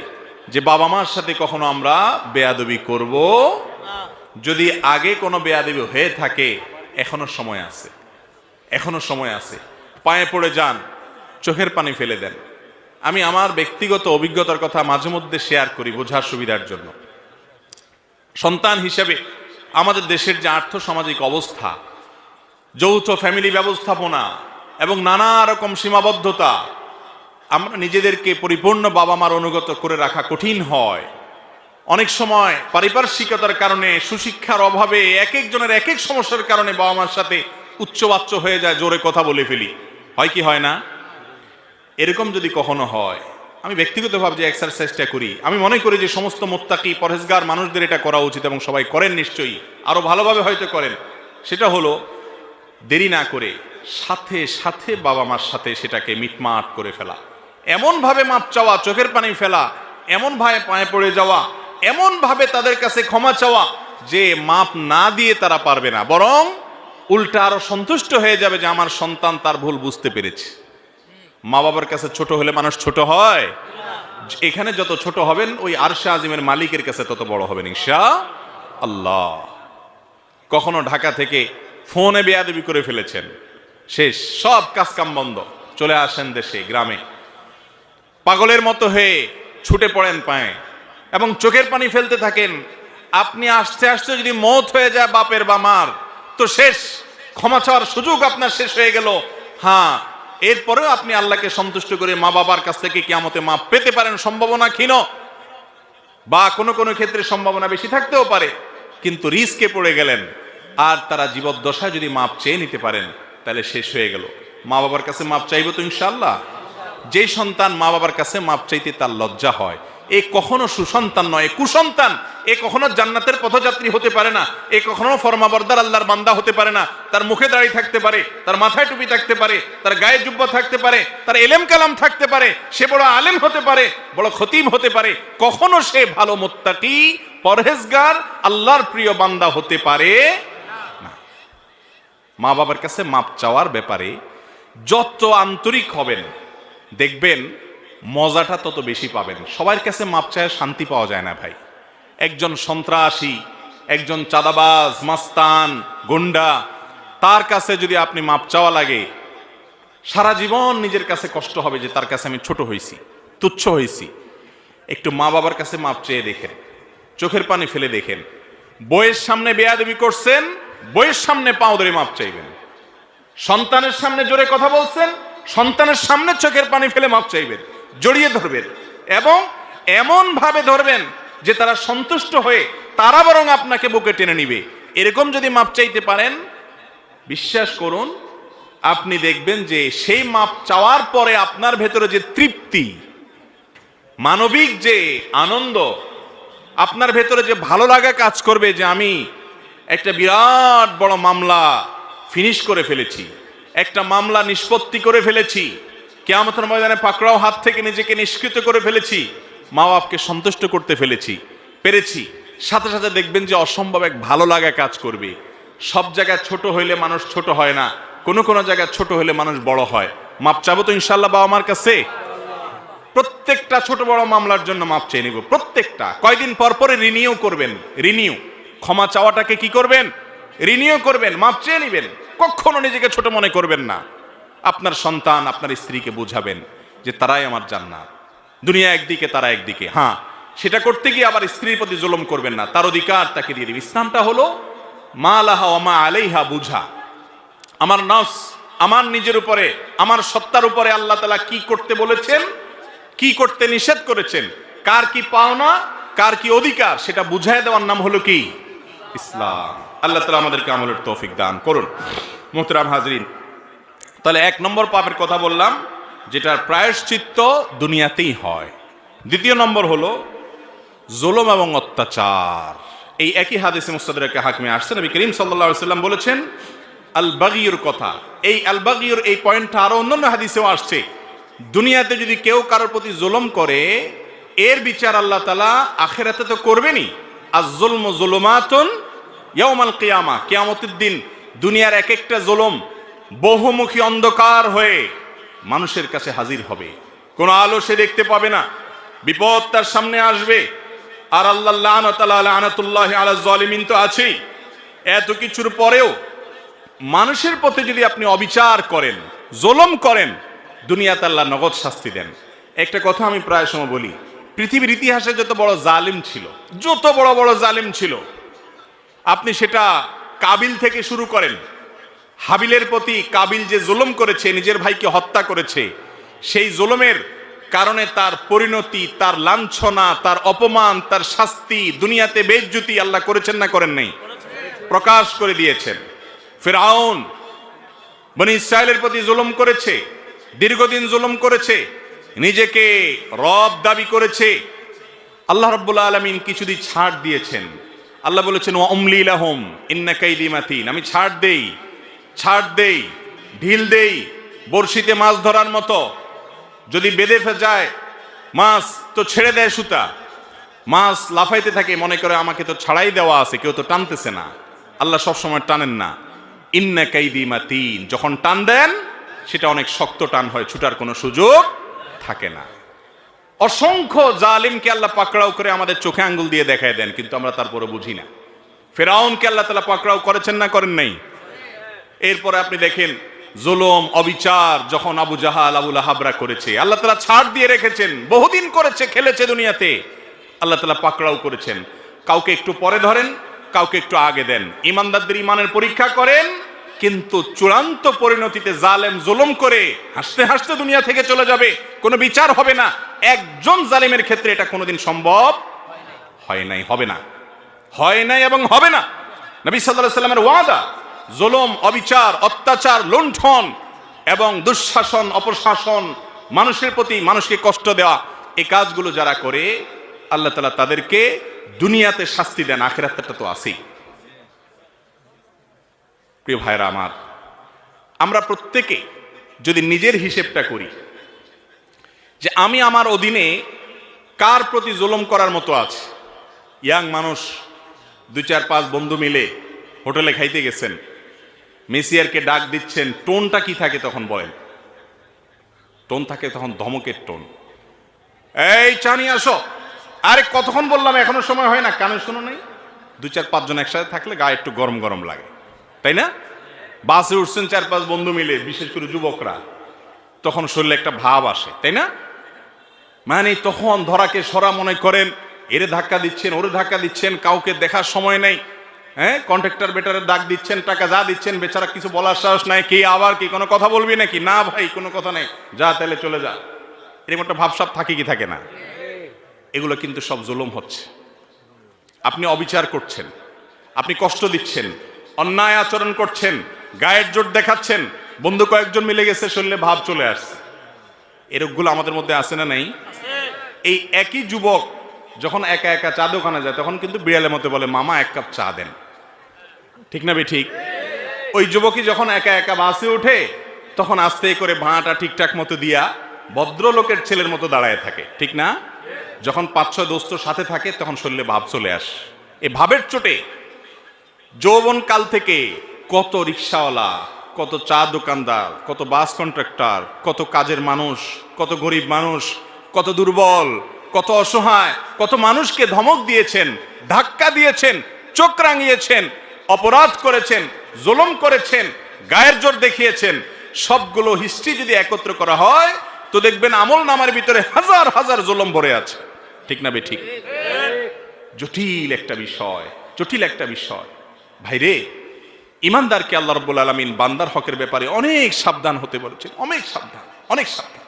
যে বাবা মার সাথে কখনো আমরা বেয়াদবি করব। যদি আগে কোনো বেয়াদবি হয়ে থাকে এখনো সময় আছে, এখনো সময় আছে। পায়ে পড়ে যান, চোখের পানি ফেলে দেন। আমি আমার ব্যক্তিগত অভিজ্ঞতার কথা মাঝে মধ্যে শেয়ার করি বোঝার সুবিধার জন্য। সন্তান হিসেবে আমাদের দেশের যে আর্থ সামাজিক অবস্থা, যৌথ ফ্যামিলি ব্যবস্থাপনা এবং নানা রকম সীমাবদ্ধতা, আমরা নিজেদেরকে পরিপূর্ণ বাবা মার অনুগত করে রাখা কঠিন হয়। অনেক সময় পারিপার্শ্বিকতার কারণে, সুশিক্ষার অভাবে, এক একজনের এক এক সমস্যার কারণে বাবা মার সাথে উচ্চবাচ্য হয়ে যায়, জোরে কথা বলে ফেলি, হয় কি হয় না? এরকম যদি কখনো হয়, আমি ব্যক্তিগতভাবে যে এক্সারসাইজটা করি, আমি মনে করি যে সমস্ত মুত্তাকি পরহেজগার মানুষদের এটা করা উচিত এবং সবাই করেন নিশ্চয়ই, আরো ভালোভাবে হয়তো করেন। সেটা হলো দেরি না করে সাথে সাথে বাবা মার সাথে সেটাকে মিটমাট করে ফেলা, এমন ভাবে মাপ চাওয়া, চোখের পানি ফেলা, এমন ভাবে পায়ে পড়ে যাওয়া, এমন ভাবে তাদের কাছে ক্ষমা চাওয়া যে মাপ না দিয়ে তারা পারবে না, বরং উল্টা আরো সন্তুষ্ট হয়ে যাবে যে আমার সন্তান তার ভুল বুঝতে পেরেছে। মা বাবার কাছে ছোট হলে মানুষ ছোট হয়? এখানে যত ছোট হবেন ওই আরশে আজিমের মালিকের কাছে তত বড় হবেন ইনশাআল্লাহ। কখনো ঢাকা থেকে ফোনে বেয়াদবি করে ফেলেছেন, শেষ, সব কাজকাম বন্ধ, চলে আসেন দেশে, গ্রামে, পাগলের মতো হয়ে ছুটে পড়েন পায়ে এবং চোখের পানি ফেলতে থাকেন। আপনি আস্তে আস্তে যদি মওত হয়ে যায় বাপের বা মার, তো শেষ, ক্ষমা চাওয়ার সুযোগ আপনার শেষ হয়ে গেল। হ্যাঁ, এরপরেও আপনি আল্লাহকে সন্তুষ্ট করে মা বাবার কাছ থেকে কিয়ামতে মাপ পেতে পারেন, সম্ভাবনা ক্ষীণ, বা কোনো কোনো ক্ষেত্রে সম্ভাবনা বেশি থাকতেও পারে, কিন্তু রিস্কে পড়ে গেলেন। আর তারা জীবদ্দশায় যদি মাপ চেয়ে নিতে পারেন তাহলে শেষ হয়ে গেল। মা বাবার কাছে মাপ চাইব তো ইনশাআল্লাহ। যে সন্তান মা বাবার কাছে মাপ চাইতে তার লজ্জা হয়, এ কখনো সুসন্তান নয়, কুসন্তান। এ কখনো জান্নাতের পথযাত্রী হতে পারে না, এ কখনো ফরমাবরদার আল্লাহর বান্দা হতে পারে না। তার মুখে দাড়ি থাকতে পারে, তার মাথায় টুপি থাকতে পারে, তার গায়ে জুব্বা থাকতে পারে, তার এলেম কালাম থাকতে পারে, সে বড় আলেম হতে পারে, বড় খতিব হতে পারে, কখনো সে ভালো মুত্তাকি, পরহেজগার, আল্লাহর প্রিয় বান্দা হতে পারে না। মা বাবার কাছে মাপ চাওয়ার ব্যাপারে যত আন্তরিক হবেন দেখবেন মজাটা তত বেশি পাবেন। সবার কাছে মাপ চায় শান্তি পাওয়া যায় না ভাই। একজন সন্ত্রাসী, একজন চাঁদাবাজ, মাস্তান, গুন্ডা, তার কাছে যদি আপনি মাপ চাওয়া লাগে, সারা জীবন নিজের কাছে কষ্ট হবে যে তার কাছে আমি ছোট হয়েছি, তুচ্ছ হয়েছি। একটু মা বাবার কাছে মাপ চেয়ে দেখেন, চোখের পানি ফেলে দেখেন। বইয়ের সামনে বেয়াদবি করছেন, বইয়ের সামনে পাও ধরে মাপ চাইবেন। সন্তানের সামনে জোরে কথা বলছেন, সন্তানের সামনে চোখের পানি ফেলে মাপ চাইবেন, জড়িয়ে ধরবেন এবং এমন ভাবে ধরবেন যে তারা সন্তুষ্ট হয়ে তারা বরং আপনাকে বুকে টেনে নিবে। এরকম যদি মাপ চাইতে পারেন, বিশ্বাস করুন আপনি দেখবেন যে সেই মাপ চাওয়ার পরে আপনার ভেতরে যে তৃপ্তি, মানবিক যে আনন্দ, আপনার ভেতরে যে ভালো লাগা কাজ করবে যে আমি একটা বিরাট বড় মামলা ফিনিশ করে ফেলেছি, একটা মামলা নিষ্পত্তি করে ফেলেছি, কিয়ামতের ময়দানে পাকড়াও হাত থেকে নিজেকে নিষ্কৃত করে ফেলেছি, মা বাপকে সন্তুষ্ট করতে পেরেছি, সাথে সাথে দেখবেন যে অসম্ভব এক ভালো লাগা কাজ করবে। সব জায়গায় ছোট হইলে মানুষ ছোট হয় না, কোনো কোনো জায়গায় ছোট হইলে মানুষ বড় হয়। মাপ চাবো তো ইনশাআল্লাহ বাবা মার কাছে। প্রত্যেকটা ছোট বড় মামলার জন্য মাপ চেয়ে নিব, প্রত্যেকটা। কয়দিন পর পরে রিনিউ করবেন, রিনিউ, ক্ষমা চাওয়াটাকে কি করবেন, রিনিউ করবেন, মাপ চেয়ে নিবেন। কখনো নিজেকে ছোট মনে করবেন না। আপনার সন্তান, আপনার স্ত্রীকে বুঝাবেন যে তারাই আমার জান্নাত, দুনিয়া একদিকে তারা একদিকে। হ্যাঁ, সেটা করতে গিয়ে আবার স্ত্রীর প্রতি জুলুম করবেন না, তার অধিকার তাকে দিয়ে দিবেন। ইসলামটা হলো মা লাহা ওয়া মা আলাইহা বুঝা। আমার নফস, আমার নিজের উপরে, আমার সত্তার উপরে আল্লাহ তাআলা কি করতে বলেছেন, কি করতে নিষেধ করেছেন, কার কি পাওনা, কার কি অধিকার, সেটা বুঝায় দেওয়ার নাম হলো কি ইসলাম। আল্লাহ তাআলা আমাদেরকে আমলের তৌফিক দান করুন। মুহতারাম হাজরিন, তাহলে এক নম্বর পাপের কথা বললাম, যেটার প্রায়শ্চিত্ত দুনিয়াতেই হয়। দ্বিতীয় নম্বর হলো জুলুম এবং অত্যাচার। এই একই হাদিসে মুস্তাদরাকে হাকিমে আসছে, নবী করিম সাল্লাল্লাহু আলাইহি ওয়াসাল্লাম বলেছেন আল বাগিয়ুর কথা। এই আল বাগিয়ুর এই পয়েন্টটা আরো অন্যান্য হাদিসেও আসছে। দুনিয়াতে যদি কেউ কারোর প্রতি জুলুম করে, এর বিচার আল্লাহ তাআলা আখিরাতে তো করবেনই। আয-যুলমু যুলুমাতুন ইয়াউমাল কিয়ামা, কিয়ামতের দিন দুনিয়ার এক একটা জুলুম বহুমুখী অন্ধকার হয়ে মানুষের কাছে হাজির হবে। কোনো আলো সে দেখতে পাবে না, বিপদ তার সামনে আসবে। আর আল্লাহ লানাতুল্লাহি আলা যালিমিন তো আছেই। এত কিছুর পরেও মানুষের প্রতি যদি আপনি অবিচার করেন, জুলুম করেন, দুনিয়াতে আল্লাহ নগদ শাস্তি দেন। একটা কথা আমি প্রায় সময় বলি, পৃথিবীর ইতিহাসে যত বড় জালিম ছিল, যত বড় বড় জালিম ছিল, আপনি সেটা কাবিল থেকে শুরু করেন। হাবিলের প্রতি কাবিল যে জুলুম করেছে, নিজের ভাইকে হত্যা করেছে, সেই জুলুমের কারণে তার পরিণতি, তার লাঞ্ছনা, তার অপমান, তার শাস্তি, দুনিয়াতে বেইজ্জতি আল্লাহ করেছেন না করেন নাই? প্রকাশ করে দিয়েছেন। ফিরআউন বনি ইসরাইলের প্রতি জুলুম করেছে, দীর্ঘদিন জুলুম করেছে, নিজেকে রব দাবি করেছে। আল্লাহ রাব্বুল আলামিন কিছুদিন ছাড় দিয়েছেন। আল্লাহ বলেছেন ওয়া উমলি লাহুম ইন্না কাইদি মাতিন, আমি ছাড় দেই, ঢিল দেই, বড়শিতে মাছ ধরার মতো। যদি বেঁধে যায় মাছ তো ছেড়ে দেয় সুতা, মাছ লাফাইতে থাকে, মনে করে আমাকে তো ছাড়াই দেওয়া আছে, কেউ তো টানতেছে না। আল্লাহ সবসময় টানেন না। ইন্না কাইদি মাতিন, যখন টান দেন সেটা অনেক শক্ত টান হয়, ছুটার কোনো সুযোগ থাকে না। অসংখ্য জালিমকে আল্লাহ পাকড়াও করে আমাদের চোখে আঙ্গুল দিয়ে দেখায় দেন, কিন্তু আমরা তারপরে বুঝি না। ফিরআউনকে আল্লাহ তাআলা পাকড়াও করেছেন না করেন নাই? এরপরে আপনি দেখেন জুলুম অবিচার যখন আবু জাহাল আবু লাহাবরা করেছে, আল্লাহ তাআলা ছাড় দিয়ে রেখেছেন। বহুদিন করেছে, খেলেছে দুনিয়াতে, আল্লাহ তাআলা পাকড়াও করেছেন। কাউকে একটু পরে ধরেন, কাউকে একটু আগে দেন। ইমানদারদের ইমানের পরীক্ষা করেন, কিন্তু চূড়ান্ত পরিণতিতে জালেম জুলুম করে হাসতে হাসতে দুনিয়া থেকে চলে যাবে, কোনো বিচার হবে না। একজন জালিমের ক্ষেত্রে এটা কোনোদিন সম্ভব হয় নাই, হবে না, হয় নাই এবং হবে না। নবী সাল্লাল্লাহু আলাইহি ওয়াসাল্লামের ওয়াদা, জুলুম, অবিচার, অত্যাচার, লুণ্ঠন এবং দুঃশাসন, অপশাসন, মানুষের প্রতি মানুষকে কষ্ট দেওয়া, এই কাজগুলো যারা করে আল্লাহ তাআলা তাদেরকে দুনিয়াতে শাস্তি দেন, আখিরাতটা তো আছেই। প্রিয় ভাইরা আমার, আমরা প্রত্যেকে যদি নিজের হিসেবটা করি যে আমি আমার অধীনে কার প্রতি জুলুম করার মতো আছে। ইয়াং মানুষ 2-4-5 বন্ধু মিলে হোটেলে খাইতে গেছেন, মেসিয়ারকে ডাক দিচ্ছেন, টোনটা কি থাকে তখন বলেন? টোন থাকে তখন ধমকের টোন। এই চা নিয়ে আসো, আরে কতক্ষণ বললাম, এখনো সময় হয় না, কানে শোনো নাই? 2-4-5 জন একসাথে থাকলে গায়ে একটু গরম গরম লাগে, তাই না? বাসে উঠছেন 4-5 বন্ধু মিলে, বিশেষ করে যুবকরা, তখন শরীরে একটা ভাব আসে, তাই না? মানে তখন ধরাকে সরা মনে করেন, এরে ধাক্কা দিচ্ছেন, ওরে ধাক্কা দিচ্ছেন, কাউকে দেখার সময় নেই। হ্যাঁ, কন্ট্রাক্টর বেটারের ডাক দিচ্ছেন, টাকা যা দিচ্ছেন, বেচারা কিছু বলার সাহস নাই। কি আবার কি কোনো কথা বলবি নাকি? না ভাই, কোনো কথা নেই, যা তাহলে চলে যা। এরকম একটা ভাবসাব থাকে কি থাকে না? এগুলো কিন্তু সব জুলুম হচ্ছে। আপনি অবিচার করছেন, আপনি কষ্ট দিচ্ছেন, অন্যায় আচরণ করছেন, গায়ের জোর দেখাচ্ছেন, বন্ধু কয়েকজন মিলে গেছে, শরীরে ভাব চলে আসছে। এরকমগুলো আমাদের মধ্যে আছে না নাই? এই একই যুবক যখন একা একা চা দোকানে যায়, তখন কিন্তু বিড়ালের মতো বলে, মামা 1 কাপ চা দেন। ঠিক না ঠিক? ওই যুবকই যখন একা একা বাসে ওঠে, তখন আস্তে করে ভাঁটা ঠিকঠাক মতো দিয়া ভদ্রলোকের ছেলের মতো দাঁড়ায় থাকে, ঠিক না? যখন 5-6 দোস্ত সাথে থাকে, তখন শরীরে ভাব চলে আসে। এই ভাবের চোটে যৌবন কাল থেকে কত রিক্সাওয়ালা, কত চা দোকানদার, কত বাস কন্ট্রাক্টর, কত কাজের মানুষ, কত গরিব মানুষ, কত দুর্বল, কত অসহায়, কত মানুষকে ধমক দিয়েছেন, ধাক্কা দিয়েছেন, চোখ রাঙিয়েছেন, অপরাধ করেছেন, জুলুম করেছেন, গায়ের জোর দেখিয়েছেন। সবগুলো হিস্ট্রি যদি একত্র করা হয়, তো দেখবেন আমল নামার ভিতরে হাজার হাজার জুলুম ভরে আছে, ঠিক না ঠিক? জটিল একটা বিষয়, জটিল একটা বিষয়। ভাইরে, ইমানদারকে আল্লাহ রাব্বুল আলামিন বান্দার হকের ব্যাপারে অনেক সাবধান হতে বলেছেন, অনেক সাবধান, অনেক সাবধান।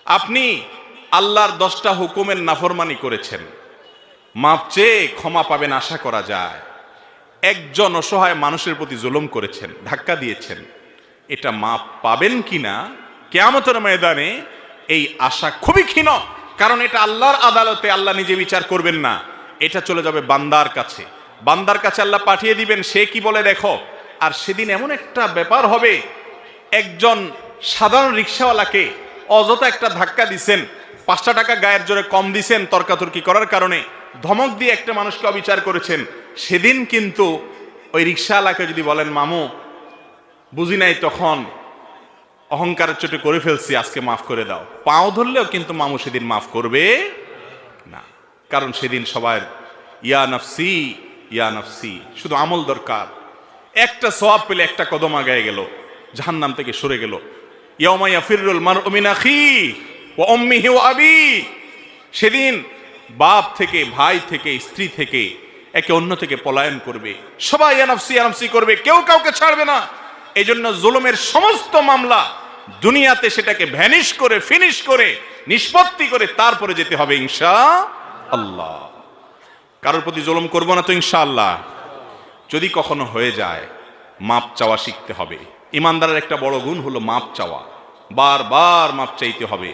আপনি আল্লাহর 10টা হুকুমের নাফরমানি করেছেন, মাপ চেয়ে ক্ষমা পাবেন আশা করা যায়। একজন অসহায় মানুষের প্রতি জুলুম করেছেন, ধাক্কা দিয়েছেন, এটা মাপ পাবেন কিনা কিয়ামতের ময়দানে এই আশা খুবই ক্ষীণ। কারণ এটা আল্লাহর আদালতে আল্লাহ নিজে বিচার করবেন না, এটা চলে যাবে বান্দার কাছে। বান্দার কাছে আল্লাহ পাঠিয়ে দিবেন, সে কি বলে দেখো। আর সেদিন এমন একটা ব্যাপার হবে, একজন সাধারণ রিক্সাওয়ালাকে অযথা একটা ধাক্কা দিছেন, 5টা টাকা গায়ের জোরে কম দিছেন তর্কাতর্কি করার কারণে, ধমক দিয়ে একটা মানুষকে অবিচার করেছেন। সেদিন কিন্তু ওই রিক্সাওয়ালাকে যদি বলেন মামু বুঝি নাই, তখন অহংকারের চোটে করে ফেলছি, আজকে মাফ করে দাও, পাও ধরলেও কিন্তু মামু সেদিন মাফ করবে না। কারণ সেদিন সবার ইয়া নফসি ইয়া নফসি, শুধু আমল দরকার। একটা সওয়াব পেলে একটা কদম আগায় গেল, জাহান্নাম থেকে সরে গেল। ইয়াউমা ইয়াফিরুল মারউ মিন আখিহি ওয়া উম্মিহি ওয়া আবি, সেদিন বাপ থেকে, ভাই থেকে, স্ত্রী থেকে, একে অন্য থেকে পলায়ন করবে, সবাই ইয়া নফসি করবে, কেউ কাউকে ছাড়বে না। এই জন্য জুলুমের সমস্ত মামলা দুনিয়াতে সেটাকে ভ্যানিশ করে, ফিনিশ করে, নিষ্পত্তি করে তারপরে যেতে হবে ইনশাআল্লাহ। কারোর প্রতি জুলুম করব না তো ইনশাআল্লাহ। যদি কখনো হয়ে যায়, মাপ চাওয়া শিখতে হবে। ইমানদারের একটা বড় গুণ হলো মাপ চাওয়া, বারবার মাপ চাইতে হবে,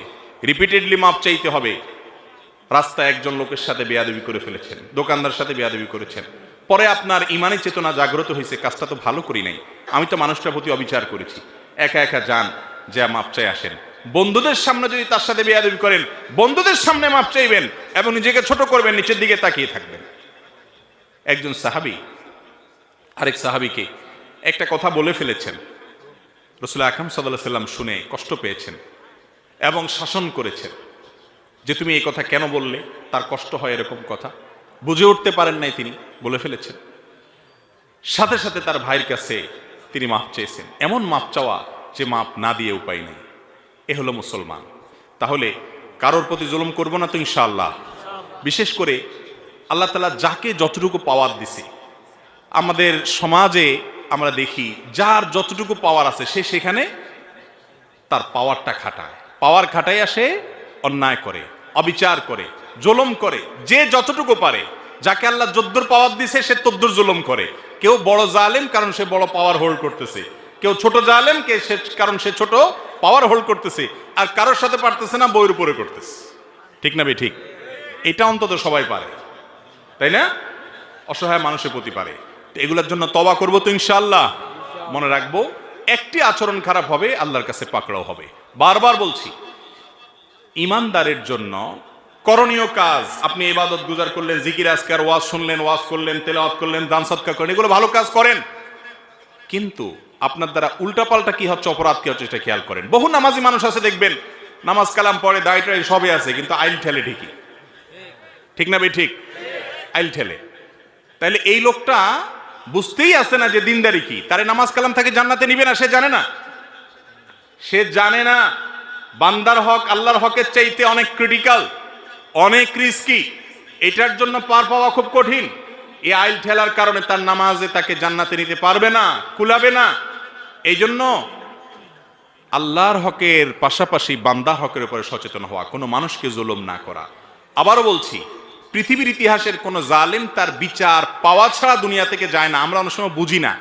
রিপিটেডলি মাপ চাইতে হবে। রাস্তায় একজন লোকের সাথে বেয়াদবি করে ফেলেছেন, দোকানদার সাথে বেয়াদবি করেছেন, পরে আপনার ইমানি চেতনা জাগ্রত হয়েছে, কাজটা তো ভালো করি নাই, আমি তো মানুষটার প্রতি অবিচার করেছি। একা একা যান, যা মাপ চাই আসেন। বন্ধুদের সামনে যদি তার সাথে বেয়াদবি করেন, বন্ধুদের সামনে মাপ চাইবেন এবং নিজেকে ছোট করবেন, নিচের দিকে তাকিয়ে থাকবেন। একজন সাহাবী আরেক সাহাবীকে একটা কথা বলে ফেলেছেন, রাসূল আকরাম সাল্লাল্লাহু আলাইহি সাল্লাম শুনে কষ্ট পেয়েছেন এবং শাসন করেছেন যে তুমি এই কথা কেন বললে, তার কষ্ট হয় এরকম কথা, বুঝে উঠতে পারেন নাই, তিনি বলে ফেলেছেন। সাথে সাথে তার ভাইয়ের কাছে তিনি মাপ চেয়েছেন। এমন মাপ চাওয়া যে মাপ না দিয়ে উপায় নেই, এ হলো মুসলমান। তাহলে কারোর প্রতি জুলুম করব না তো ইনশাআল্লাহ। বিশেষ করে আল্লাহ তাআলা যাকে যতটুকু পাওয়ার দিছে, আমাদের সমাজে আমরা দেখি যার যতটুকু পাওয়ার আছে সে সেখানে তার পাওয়ারটা খাটায়, পাওয়ার খাটাইয়া সে অন্যায় করে, অবিচার করে, জুলুম করে। যে যতটুকু পারে, যাকে আল্লাহ যদ্দুর পাওয়ার দিছে সে তদ্দুর জুলুম করে। কেউ বড় জালেম কারণ সে বড় পাওয়ার হোল্ড করতেছে, কেউ ছোট জালেম কে সে কারণ সে ছোট পাওয়ার হোল্ড করতেছে, আর কারোর সাথে পারতেছে না, বইয়ের উপরে করতেছে। ঠিক না বে ঠিক? এটা অন্তত সবাই পারে, তাই না? অসহায় মানুষের প্রতি পারে। এগুলোর জন্য তওবা করব তো ইনশাআল্লাহ। মনে রাখবো, একটি আচরণ খারাপ হবে, আল্লাহর কাছে পাকড়াও হবে। বারবার বলছি, ইমানদারের জন্য করণীয় কাজ, আপনি ইবাদত গুজার করলেন, জিকির আজকার, ওয়াজ শুনলেন, ওয়াজ করলেন, তেলাওয়াত করলেন, দান সদকা করেন, এগুলো ভালো কাজ করেন, কিন্তু আপনার দ্বারা উল্টাপাল্টা কি হচ্ছে, অপরাধ কি হচ্ছে, এটা খেয়াল করেন। বহু নামাজি মানুষ আছে দেখবেন, নামাজ কালাম পড়ে, দায়িত্ব সবই আছে, কিন্তু আইল ঠেলে ঠিকই। ঠিক না ভাই? ঠিক, আইল ঠেলে। তাইলে এই লোকটা বুঝতেই আসে না যে দিনদারি কি, তারে নামাজ কালাম থেকে জান্নাতে নিবে না, সে জানে না। সে জানে না বান্দার হক আল্লাহর হকের চাইতে অনেক ক্রিটিক্যাল, অনেক রিস্কি, এটার জন্য পার পাওয়া খুব কঠিন। এই আইল ঠেলার কারণে তার নামাজে তাকে জান্নাতে নিতে পারবে না, কুলাবে না। এই জন্য আল্লাহর হকের পাশাপাশি বান্দা হকের উপরে সচেতন হওয়া, কোনো মানুষকে জুলুম না করা। আবারও বলছি, পৃথিবীর ইতিহাসের কোন জালেম তার বিচার পাওয়া ছাড়া দুনিয়া থেকে যায় না। আমরা অনেক সময় বুঝি না,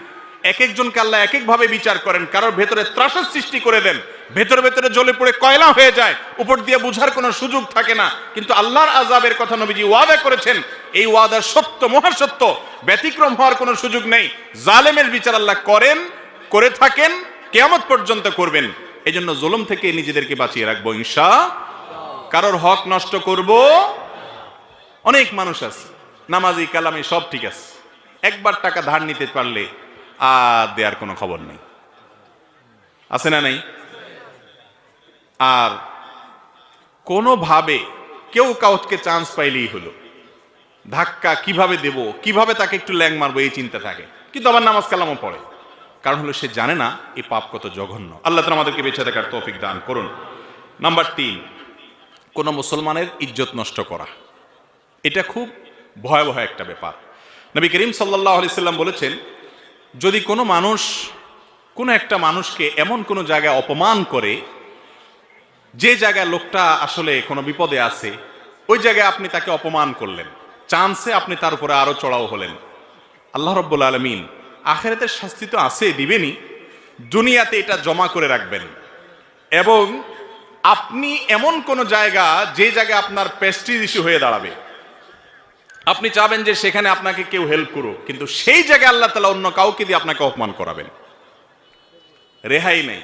এক একজনকে আল্লাহ এক এক ভাবে বিচার করেন। কারোর ভেতরে ত্রাসের সৃষ্টি করে দেন, ভেতরে ভেতরে জ্বলে পড়ে কয়লা হয়ে যায়, উপর দিয়ে বুঝার কোনো সুযোগ থাকে না। কিন্তু আল্লাহর আযাবের কথা নবীজি ওয়াদা করেছেন, এই ওয়াদা সত্য, মহাসত্য, ব্যতিক্রম হওয়ার কোনো সুযোগ নেই। জালেমের বিচার আল্লাহ করেন, করে থাকেন, কিয়ামত পর্যন্ত করবেন। এই জন্য জুলুম থেকে নিজেদেরকে বাঁচিয়ে রাখবো ইনশাআল্লাহ। কারোর হক নষ্ট করব। অনেক মানুষ আছে নামাজি কালামে সব ঠিক আছে, একবার টাকা ধার নিতে পারলে আর দেওয়ার কোনো খবর নেই, আছে না? নেই। আর কোনোভাবে কেউ কাউকে চান্স পাইলেই হলো, ধাক্কা কিভাবে দেব, কিভাবে তাকে একটু ল্যাং মারবো, এই চিন্তা থাকে। কিন্তু আবার নামাজ কালামও পড়ে, কারণ হলো সে জানে না এই পাপ কত জঘন্য। আল্লাহ তাআলা আমাদেরকে বেঁচে থাকার তৌফিক দান করুন। নাম্বার 3, কোন মুসলমানের ইজ্জত নষ্ট করা, এটা খুব ভয়াবহ একটা ব্যাপার। নবী করিম সাল্লাল্লাহু আলাইহি সাল্লাম বলেছেন, যদি কোনো মানুষ কোনো একটা মানুষকে এমন কোনো জায়গায় অপমান করে, যে জায়গায় লোকটা আসলে কোনো বিপদে আছে, ওই জায়গায় আপনি তাকে অপমান করলেন, চান্সে আপনি তার উপরে আরো চড়াও হলেন, আল্লাহ রাব্বুল আলামিন আখিরাতের শাস্তি তো আছে, দিবেনই, দুনিয়াতে এটা জমা করে রাখবেন এবং আপনি এমন কোন জায়গা যে জায়গায় আপনার প্রেস্টিজ ইস্যু হয়ে দাঁড়াবে, আপনি চাবেন যে সেখানে আপনাকে কেউ হেল্প করুক, কিন্তু সেই জায়গায় আল্লাহ তাআলা অন্য কাউকে দিয়ে আপনাকে অপমান করাবেন, রেহাই নেই।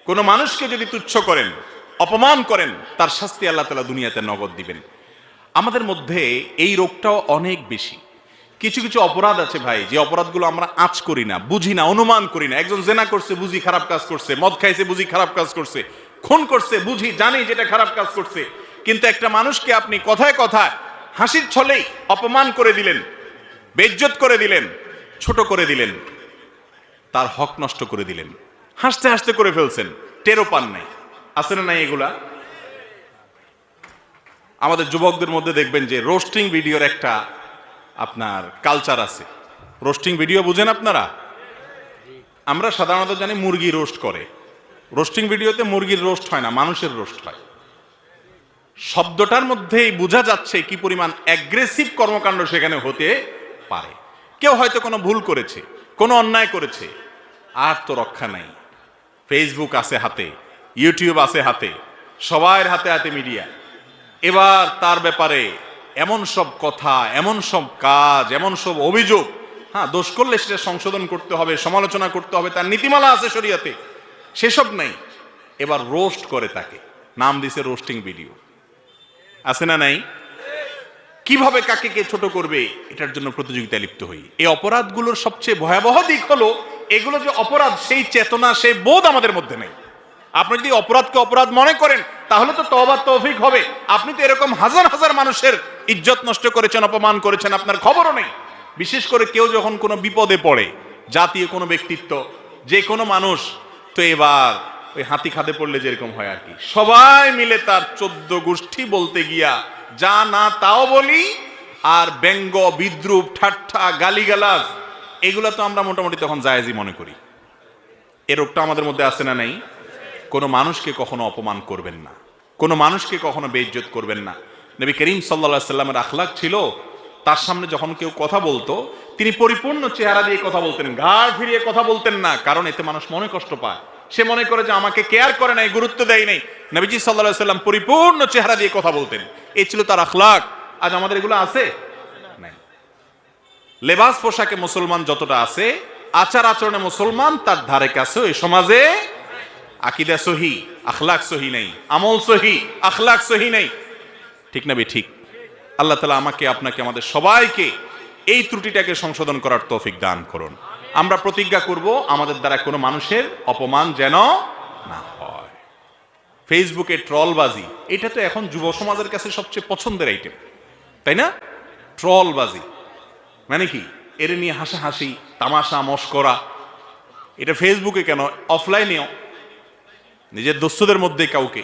কোন মানুষকে যদি তুচ্ছ করেন, অপমান করেন, তার শাস্তি আল্লাহ তাআলা দুনিয়াতে নগদ দিবেন। আমাদের মধ্যে এই রোগটাও অনেক বেশি। কিছু কিছু অপরাধ আছে ভাই, যে অপরাধগুলো আমরা আঁচ করি না, বুঝি না, অনুমান করি না। একজন জেনা করছে, বুঝি খারাপ কাজ করছে, মদ খাইছে, বুঝি খারাপ কাজ করছে, খুন করছে, বুঝি, জানি যেটা খারাপ কাজ করছে, কিন্তু একটা মানুষকে আপনি কথায় কথায় হাসির ছলেই অপমান করে দিলেন, বেইজ্জত করে দিলেন, ছোট করে দিলেন, তার হক নষ্ট করে দিলেন, হাসতে হাসতে করে ফেলছেন, টেরও পান নাই। আছে না নাই এগুলা? আমাদের যুবকদের মধ্যে দেখবেন যে রোস্টিং ভিডিওর একটা আপনার কালচার আছে। রোস্টিং ভিডিও বুঝেন আপনারা? আমরা সাধারণত জানি মুরগি রোস্ট করে। রোস্টিং ভিডিওতে মুরগির রোস্ট হয় না, মানুষের রোস্ট হয়। শব্দটার মধ্যেই বোঝা যাচ্ছে কি পরিমাণ অ্যাগ্রেসিভ কর্মকাণ্ড সেখানে হতে পারে। কেউ হয়তো কোনো ভুল করেছে, কোনো অন্যায় করেছে, আর তো রক্ষা নাই। ফেসবুক আছে হাতে, ইউটিউব আছে হাতে, সবার হাতে হাতে মিডিয়া। এবার তার ব্যাপারে এমন সব কথা, এমন সব কাজ, এমন সব অভিযোগ, হ্যাঁ, দোষ করলে সেটা সংশোধন করতে হবে, সমালোচনা করতে হবে, তার নীতিমালা আছে শরীয়তে, সেসব নাই। এবার রোস্ট করে তাকে, নাম দিছে রোস্টিং ভিডিও। আছে না নাই? কিভাবে কাকে কে ছোট করবে এটার জন্য প্রতিযোগিতায় লিপ্ত হই। এই অপরাধগুলোর সবচেয়ে ভয়াবহ দিক হলো এগুলো যে অপরাধ, সেই চেতনা, সেই বোধ আমাদের মধ্যে নেই। আপনি যদি অপরাধকে অপরাধ মনে করেন তাহলে তো তওবা তৌফিক হবে। আপনি তো এরকম হাজার হাজার মানুষের ইজ্জত নষ্ট করেছেন, অপমান করেছেন, আপনার খবরও নেই। বিশেষ করে কেউ যখন কোনো বিপদে পড়ে, জাতীয় কোনো ব্যক্তিত্ব, যে কোনো মানুষ, তো এবার ওই হাতি খাদে পড়লে যেরকম হয় আর কি, সবাই মিলে তার 14 গোষ্ঠী বলতে গিয়া যা না তাও বলি, আর ব্যঙ্গ, বিদ্রুপ, ঠাট্টা, গালিগালাজ, এগুলো তো আমরা মোটামুটি তখন জায়েজই মনে করি। এ রোগটা আমাদের মধ্যে আছে না নাই? কোনো মানুষকে কখনো অপমান করবেন না, কোনো মানুষকে কখনো বেইজ্জত করবেন না। নবী করিম সাল্লাল্লাহু আলাইহি সাল্লামের আখলাক ছিল, তার সামনে যখন কেউ কথা বলতো তিনি পরিপূর্ণ চেহারা দিয়ে কথা বলতেন, ঘাড় ফিরিয়ে কথা বলতেন না, কারণ এতে মানুষ মনে কষ্ট পায়, সে মনে করে যে আমাকে কেয়ার করে নাই, গুরুত্ব দেয় নাই। নবীজি সাল্লাল্লাহু আলাইহি সাল্লাম পরিপূর্ণ চেহারা দিয়ে কথা বলতেন, এই ছিল তার আখলাক। আজ আমাদের এগুলো আছে নাই। লেবাস পোশাকে মুসলমান যতটা আছে, আচার আচরণে মুসলমান তার ধারে কাছে এই সমাজে আকীদা সহি, আখলাক সহি নেই, আমল সহি, আখলাক সহি নেই। ঠিক না বে ঠিক? আল্লাহ তাআলা আমাকে, আপনাকে, আমাদের সবাইকে এই ত্রুটিটাকে সংশোধন করার তৌফিক দান করুন। আমরা প্রতিজ্ঞা করব আমাদের দ্বারা কোনো মানুষের অপমান যেন না হয়। ফেসবুকে ট্রলবাজি, এটা তো এখন যুব সমাজের কাছে সবচেয়ে পছন্দের আইটেম, তাই না? ট্রলবাজি মানে কি? এর নিয়ে হাসাহাসি, তামাশা, মশকরা। এটা ফেসবুকে কেন, অফলাইনেও নিজের দোস্তদের মধ্যে কাউকে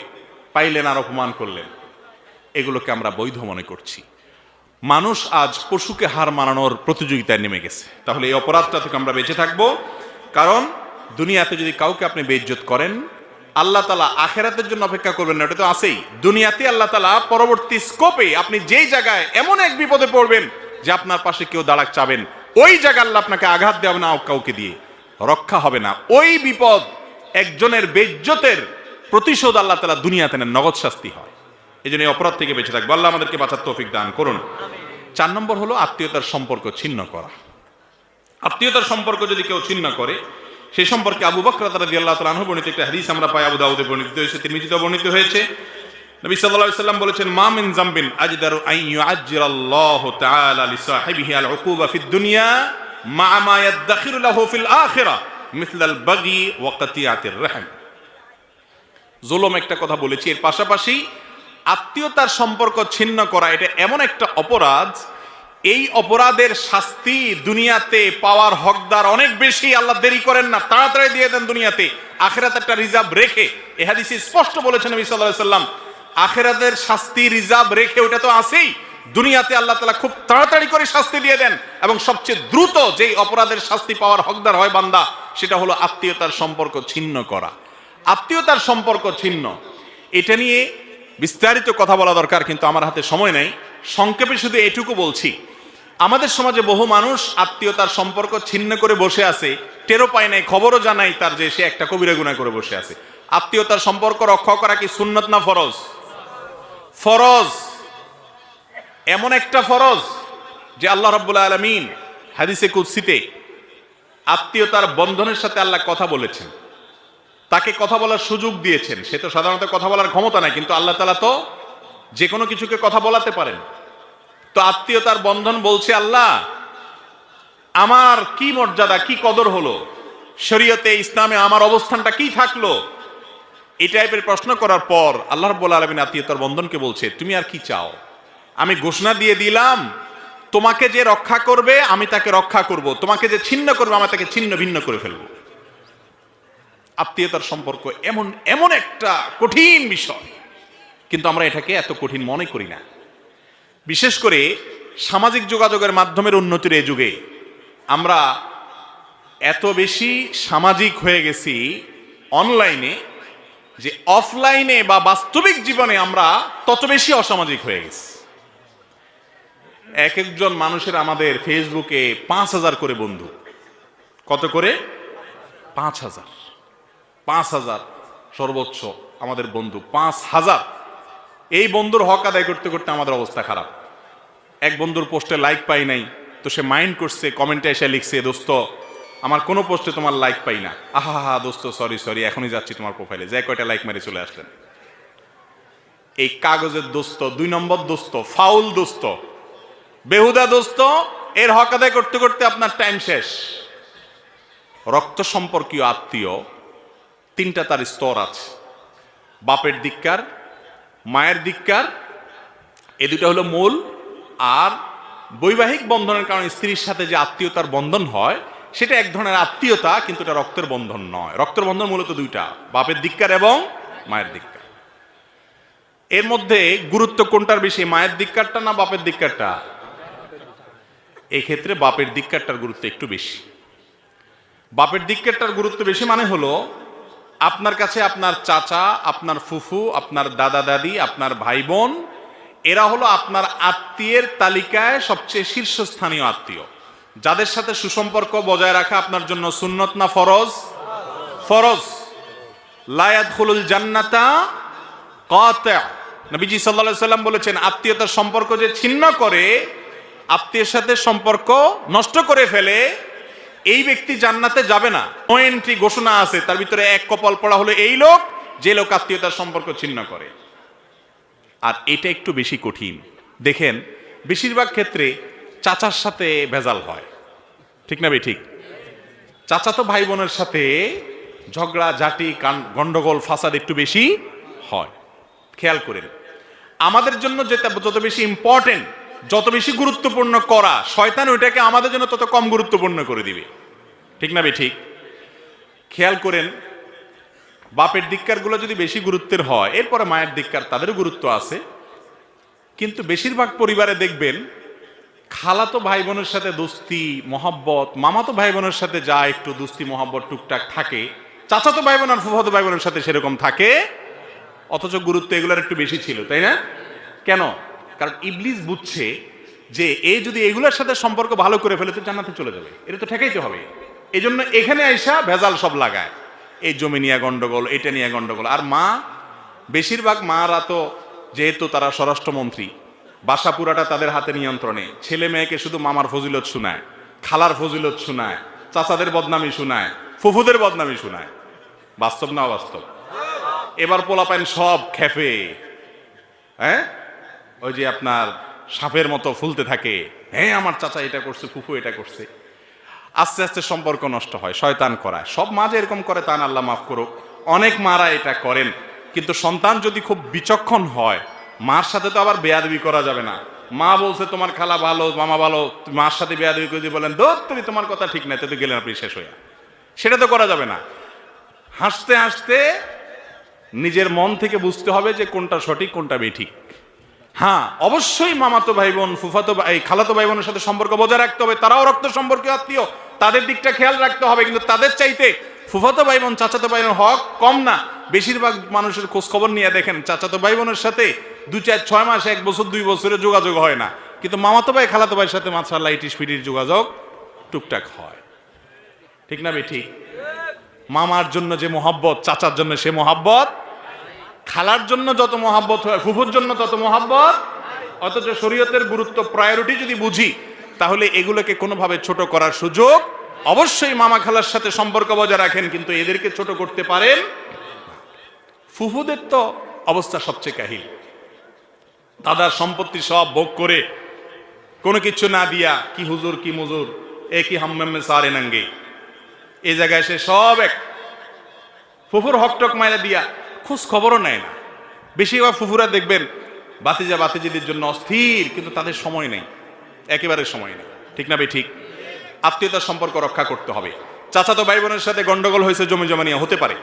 পাইলেন আর অপমান করলেন, এগুলোকে আমরা বৈধ মনে করছি। মানুষ আজ পশুকে হার মানানোর প্রতিযোগিতায় নেমে গেছে। তাহলে এই অপরাধটা থেকে আমরা বেঁচে থাকবো, কারণ দুনিয়াতে যদি কাউকে আপনি বেইজ্জত করেন, আল্লাহ তাআলা আখিরাতের জন্য অপেক্ষা করবেন না, এটা তো আছেই। দুনিয়াতে আল্লাহ তাআলা পরবর্তী স্কোপে আপনি যেই জায়গায় এমন এক বিপদে পড়বেন যে আপনার পাশে কেউ দাঁড়াক চাবেন, ওই জায়গায় আল্লাহ আপনাকে আঘাত দেবে না, কাউকে দিয়ে রক্ষা হবে না। ওই বিপদ, একজনের বেইজ্জতের প্রতিশোধ আল্লাহ তাআলা দুনিয়াতে নেন, নগদ শাস্তি হয়। এই জন্য এই অপরাধ থেকে বেঁচে থাকবো। আল্লাহ আমাদেরকে বাঁচার তৌফিক দান করুন। 4 নম্বর হলো আত্মীয়তার সম্পর্ক ছিন্ন করা। আত্মীয়তার সম্পর্ক যদি কেউ ছিন্ন করে, সেই সম্পর্কে আবু বকর রাদিয়াল্লাহু তাআলা আনহু বর্ণিত একটা হাদিস আমরা পাই, আবু দাউদে বর্ণিত হয়েছে, তিরমিজিতে বর্ণিত হয়েছে। নবী সাল্লাল্লাহু আলাইহি সাল্লাম বলেছেন, মা মিন যামবিন আজদারু আন ইউআজ্জিরাল্লাহু তাআলা লিসাহিবিহি আল উকুবা ফিদ দুনিয়া মা মা ইয়াদখিরু লাহু ফিল আখিরাহ মিসলাল বাগি ওয়া কাতিয়াতির রাহম। জুলুম একটা কথা বলেছি, এর পাশাপাশি আত্মীয়তার সম্পর্ক ছিন্ন করা, এটা এমন একটা অপরাধ, এই অপরাধের শাস্তি দুনিয়াতে পাওয়ার হকদার অনেক বেশি। আল্লাহ দেরি করেন না, তাড়াতাড়ি দিয়ে দেন দুনিয়াতে, আখিরাতে একটা রিজার্ভ রেখে। এই হাদিসে স্পষ্ট বলেছেন নবী সাল্লাল্লাহু আলাইহি সাল্লাম, আখিরাতের শাস্তি রিজার্ভ রেখে, ওটা তো আছেই, দুনিয়াতে আল্লাহ তাআলা খুব তাড়াতাড়ি করে শাস্তি দিয়ে দেন। এবং সবচেয়ে দ্রুত যেই অপরাধের শাস্তি পাওয়ার হকদার হয় বান্দা, সেটা হলো আত্মীয়তার সম্পর্ক ছিন্ন করা। আত্মীয়তার সম্পর্ক ছিন্ন, এটা নিয়ে বিস্তারিত কথা বলা দরকার, কিন্তু আমার হাতে সময় নেই। সংক্ষেপে শুধু এটুকু বলছি, আমাদের সমাজে বহু মানুষ আত্মীয়তার সম্পর্ক ছিন্ন করে বসে আছে, টেরও পায় নাই, খবরও জানাই তার যে সে একটা কবিরা গুনাহ করে বসে আছে। আত্মীয়তার সম্পর্ক রক্ষা করা কি সুন্নত না ফরজ? ফরজ। এমন একটা ফরজ যে আল্লাহ রাব্বুল আলামিন হাদিসে কুদসিতে আত্মীয়তার বন্ধনের সাথে আল্লাহ কথা বলেছেন, তাকে কথা বলার সুযোগ দিয়েছেন। সে তো সাধারণত কথা বলার ক্ষমতা নাই, কিন্তু আল্লাহ তাআলা তো যে কোনো কিছুকে কথা বলাতে পারেন। তো আত্মীয়তার বন্ধন বলছে আল্লাহ আমার কি মর্যাদা, কি কদর হলো, শরীয়তে ইসলামে আমার অবস্থানটা কি থাকলো, এই টাইপের প্রশ্ন করার পর আল্লাহ রাব্বুল আলামিন আত্মীয়তার বন্ধনকে বলছে তুমি আর কি চাও? আমি ঘোষণা দিয়ে দিলাম তোমাকে যে রক্ষা করবে আমি তাকে রক্ষা করব, তোমাকে যে ছিন্ন করবে আমি তাকে ছিন্ন ভিন্ন করে ফেলবো। আত্মীয়তার সম্পর্ক এমন এমন একটা কঠিন বিষয়, কিন্তু আমরা এটাকে এত কঠিন মনে করি না। বিশেষ করে সামাজিক যোগাযোগের মাধ্যমের উন্নতির এই যুগে আমরা এত বেশি সামাজিক হয়ে গেছি অনলাইনে, যে অফলাইনে বা বাস্তবিক জীবনে আমরা তত বেশি অসামাজিক হয়ে গেছি। এক একজন মানুষের আমাদের ফেসবুকে 5,000 করে বন্ধু। কত করে? 5,000। 5,000 সর্বোচ্চ আমাদের বন্ধু, 5,000। এই বন্ধুর হক আদায় করতে করতে আমাদের অবস্থা খারাপ। এক বন্ধুর পোস্টে লাইক পাই নাই, তো সে মাইন্ড করছে, কমেন্টে এসে লিখছে দোস্ত আমার কোনো পোস্টে তোমার লাইক পাই না, আহা হা দোস্ত সরি এখনই যাচ্ছি তোমার প্রোফাইলে, যে কয়টা লাইক মেরে চলে আসলেন। এই কাগজের দোস্ত, 2 নম্বর দোস্ত, ফাউল দোস্ত, বেহুদা দোস্ত, এর হক আদায় করতে করতে আপনার টাইম শেষ। রক্ত সম্পর্কীয় আত্মীয় 3টা তার স্তর আছে, বাপের দিককার, মায়ের দিককার, এই দুটো হলো মূল। আর বৈবাহিক বন্ধনের কারণে স্ত্রীর সাথে যে আত্মীয়তার বন্ধন হয় সেটা এক ধরনের আত্মীয়তা, কিন্তু এটা রক্তের বন্ধন নয়। রক্তের বন্ধন মূলত 2টা, বাপের দিককার এবং মায়ের দিককার। এর মধ্যে গুরুত্ব কোনটার বেশি, মায়ের দিককারটা না বাপের দিককারটা? এই ক্ষেত্রে বাপের দিককারটার গুরুত্ব একটু বেশি। বাপের দিককারটার গুরুত্ব বেশি মানে হলো আপনার কাছে আপনার চাচা, আপনার ফুফু, আপনার দাদা দাদি, আপনার ভাই বোন, এরা হলো আপনার আত্মীয়ের তালিকায় সবচেয়ে শীর্ষস্থানীয় আত্মীয়, যাদের সাথে সুসম্পর্ক বজায় রাখা আপনার জন্য সুন্নত না ফরজ? ফরজ। লা ইয়াদখুলুল জান্নাতা কাতি'। নবীজি সাল্লাল্লাহু আলাইহি সাল্লাম বলেছেন আত্মীয়তার সম্পর্ক যে ছিন্ন করে, আত্মীয়ের সাথে সম্পর্ক নষ্ট করে ফেলে, এই ব্যক্তি জান্নাতে যাবে না। নো এন্ট্রি ঘোষণা আছে, তার ভিতরে এক কপাল পড়া হলো এই লোক, যে লোক আত্মীয়তার সম্পর্ক ছিন্ন করে। আর এটা একটু বেশি কঠিন। দেখেন বেশিরভাগ ক্ষেত্রে চাচার সাথে ভেজাল হয়, ঠিক না? ঠিক। চাচাতো ভাই বোনের সাথে ঝগড়া ঝাঁটি গন্ডগোল ফাসাদ একটু বেশি হয়। খেয়াল করেন, আমাদের জন্য যেটা যত বেশি ইম্পর্টেন্ট, যত বেশি গুরুত্বপূর্ণ করা, শয়তান ওইটাকে আমাদের জন্য তত কম গুরুত্বপূর্ণ করে দিবে, ঠিক না? ঠিক। খেয়াল করেন, বাপের দিককার গুলো যদি বেশি গুরুত্বের হয়, এরপরে মায়ের দিককার, তাদেরও গুরুত্ব আছে। কিন্তু বেশিরভাগ পরিবারে দেখবেন খালাতো ভাই বোনের সাথে দোস্তি মহব্বত, মামাতো ভাই বোনের সাথে যা একটু দোস্তি মহব্বত টুকটাক থাকে, চাচাতো ভাই বোন আর ফুফাতো ভাই বোনের সাথে সেরকম থাকে, অথচ গুরুত্ব এগুলোর একটু বেশি ছিল, তাই না? কেন? কারণ ইবলিস বুঝছে যে এই যদি এগুলোর সাথে সম্পর্ক ভালো করে ফেলে তো জান্নাতে চলে যাবে, এটা তো ঠেকাইতে হবে। এই জন্য এখানে আইসা ভেজাল সব লাগায়, এই জমি নিয়ে গন্ডগোল, এটা নিয়ে গন্ডগোল। আর মা, বেশিরভাগ মারা তো যেহেতু তারা স্বরাষ্ট্রমন্ত্রী, বাসা পুরাটা তাদের হাতে নিয়ন্ত্রণে, ছেলে মেয়েকে শুধু মামার ফজিলত শোনায়, খালার ফজিলত শোনায়, চাচাদের বদনামি শোনায়, ফুফুদের বদনামি শোনায়। বাস্তব না অবাস্তব? এবার পোলাপাইন সব খেপে, হ্যাঁ, ওই যে আপনার সাপের মতো ফুলতে থাকে, হ্যাঁ আমার চাচা এটা করছে, ফুফু এটা করছে। আস্তে আস্তে সম্পর্ক নষ্ট হয়, শয়তান করায়। সব মা যে এরকম করে তা না, আল্লাহ মাফ করুক, অনেক মারা এটা করেন। কিন্তু সন্তান যদি খুব বিচক্ষণ হয়, মার সাথে তো আবার বেয়াদবি করা যাবে না। মা বলছে তোমার খালা ভালো, মামা ভালো, মার সাথে বেয়াদবি করে বলেন দোত তুমি, তোমার কথা ঠিক নাই, তো গেলেন আপনি শেষ হইয়া, সেটা তো করা যাবে না। হাসতে হাসতে নিজের মন থেকে বুঝতে হবে যে কোনটা সঠিক কোনটা বেঠিক। হ্যাঁ, অবশ্যই মামাতো ভাই বোন, ফুফাতো ভাই, খালাতো ভাই বোনের সাথে সম্পর্ক বজায় রাখতে হবে, তারাও রক্ত সম্পর্কে আত্মীয়, তাদের দিকটা খেয়াল রাখতে হবে। কিন্তু তাদের চাইতে ফুফাতো ভাই বোন, চাচাতো ভাই বোনের হক কম না। বেশিরভাগ মানুষের খোঁজ খবর নিয়ে দেখেন, চাচাতো ভাই বোনের সাথে 2, 4, 6 মাস, 1 বছর, 2 বছরের যোগাযোগ হয় না, কিন্তু মামাতো ভাই, খালাতো ভাইয়ের সাথে মাশাআল্লাহ ইটিস পিটির যোগাযোগ টুকটাক হয়, ঠিক না? ঠিক। মামার জন্য যে মোহাব্বত, চাচার জন্য সে মোহাব্বত, খালার জন্য যত মোহাব্বত হয় ফুফুর জন্য তত মোহাব্বত। অথচ শরীয়তের গুরুত্ব, প্রায়োরিটি যদি বুঝি, তাহলে এগুলোকে কোনোভাবে ছোট করার সুযোগ, অবশ্যই মামা খালার সাথে সম্পর্ক বজায় রাখেন, কিন্তু এদেরকে ছোট করতে পারেন। ফুফুদের তো অবস্থা সবচেয়ে কাহিল। দাদার সম্পত্তি সব ভোগ করে কোনো কিছু না দিয়া, কি হুজুর কি মুজুর, এ কি হাম্মামে সারে নাঙ্গে, এই জায়গায় সে সব এক ফুফুর হকটক মাইরা দিয়া খোঁজ খবরও নেয় না। বেশিরভাগ ফুফুরা দেখবেন বাতিজা বাতিজিদের জন্য অস্থির, কিন্তু তাদের সময় নেই, একেবারে সময় নেই। ঠিক না ভাই? ঠিক। আত্মীয়তার সম্পর্ক রক্ষা করতে হবে। চাচাতো ভাই বোনের সাথে গন্ডগোল হয়েছে জমি জমা নিয়ে, হতে পারে।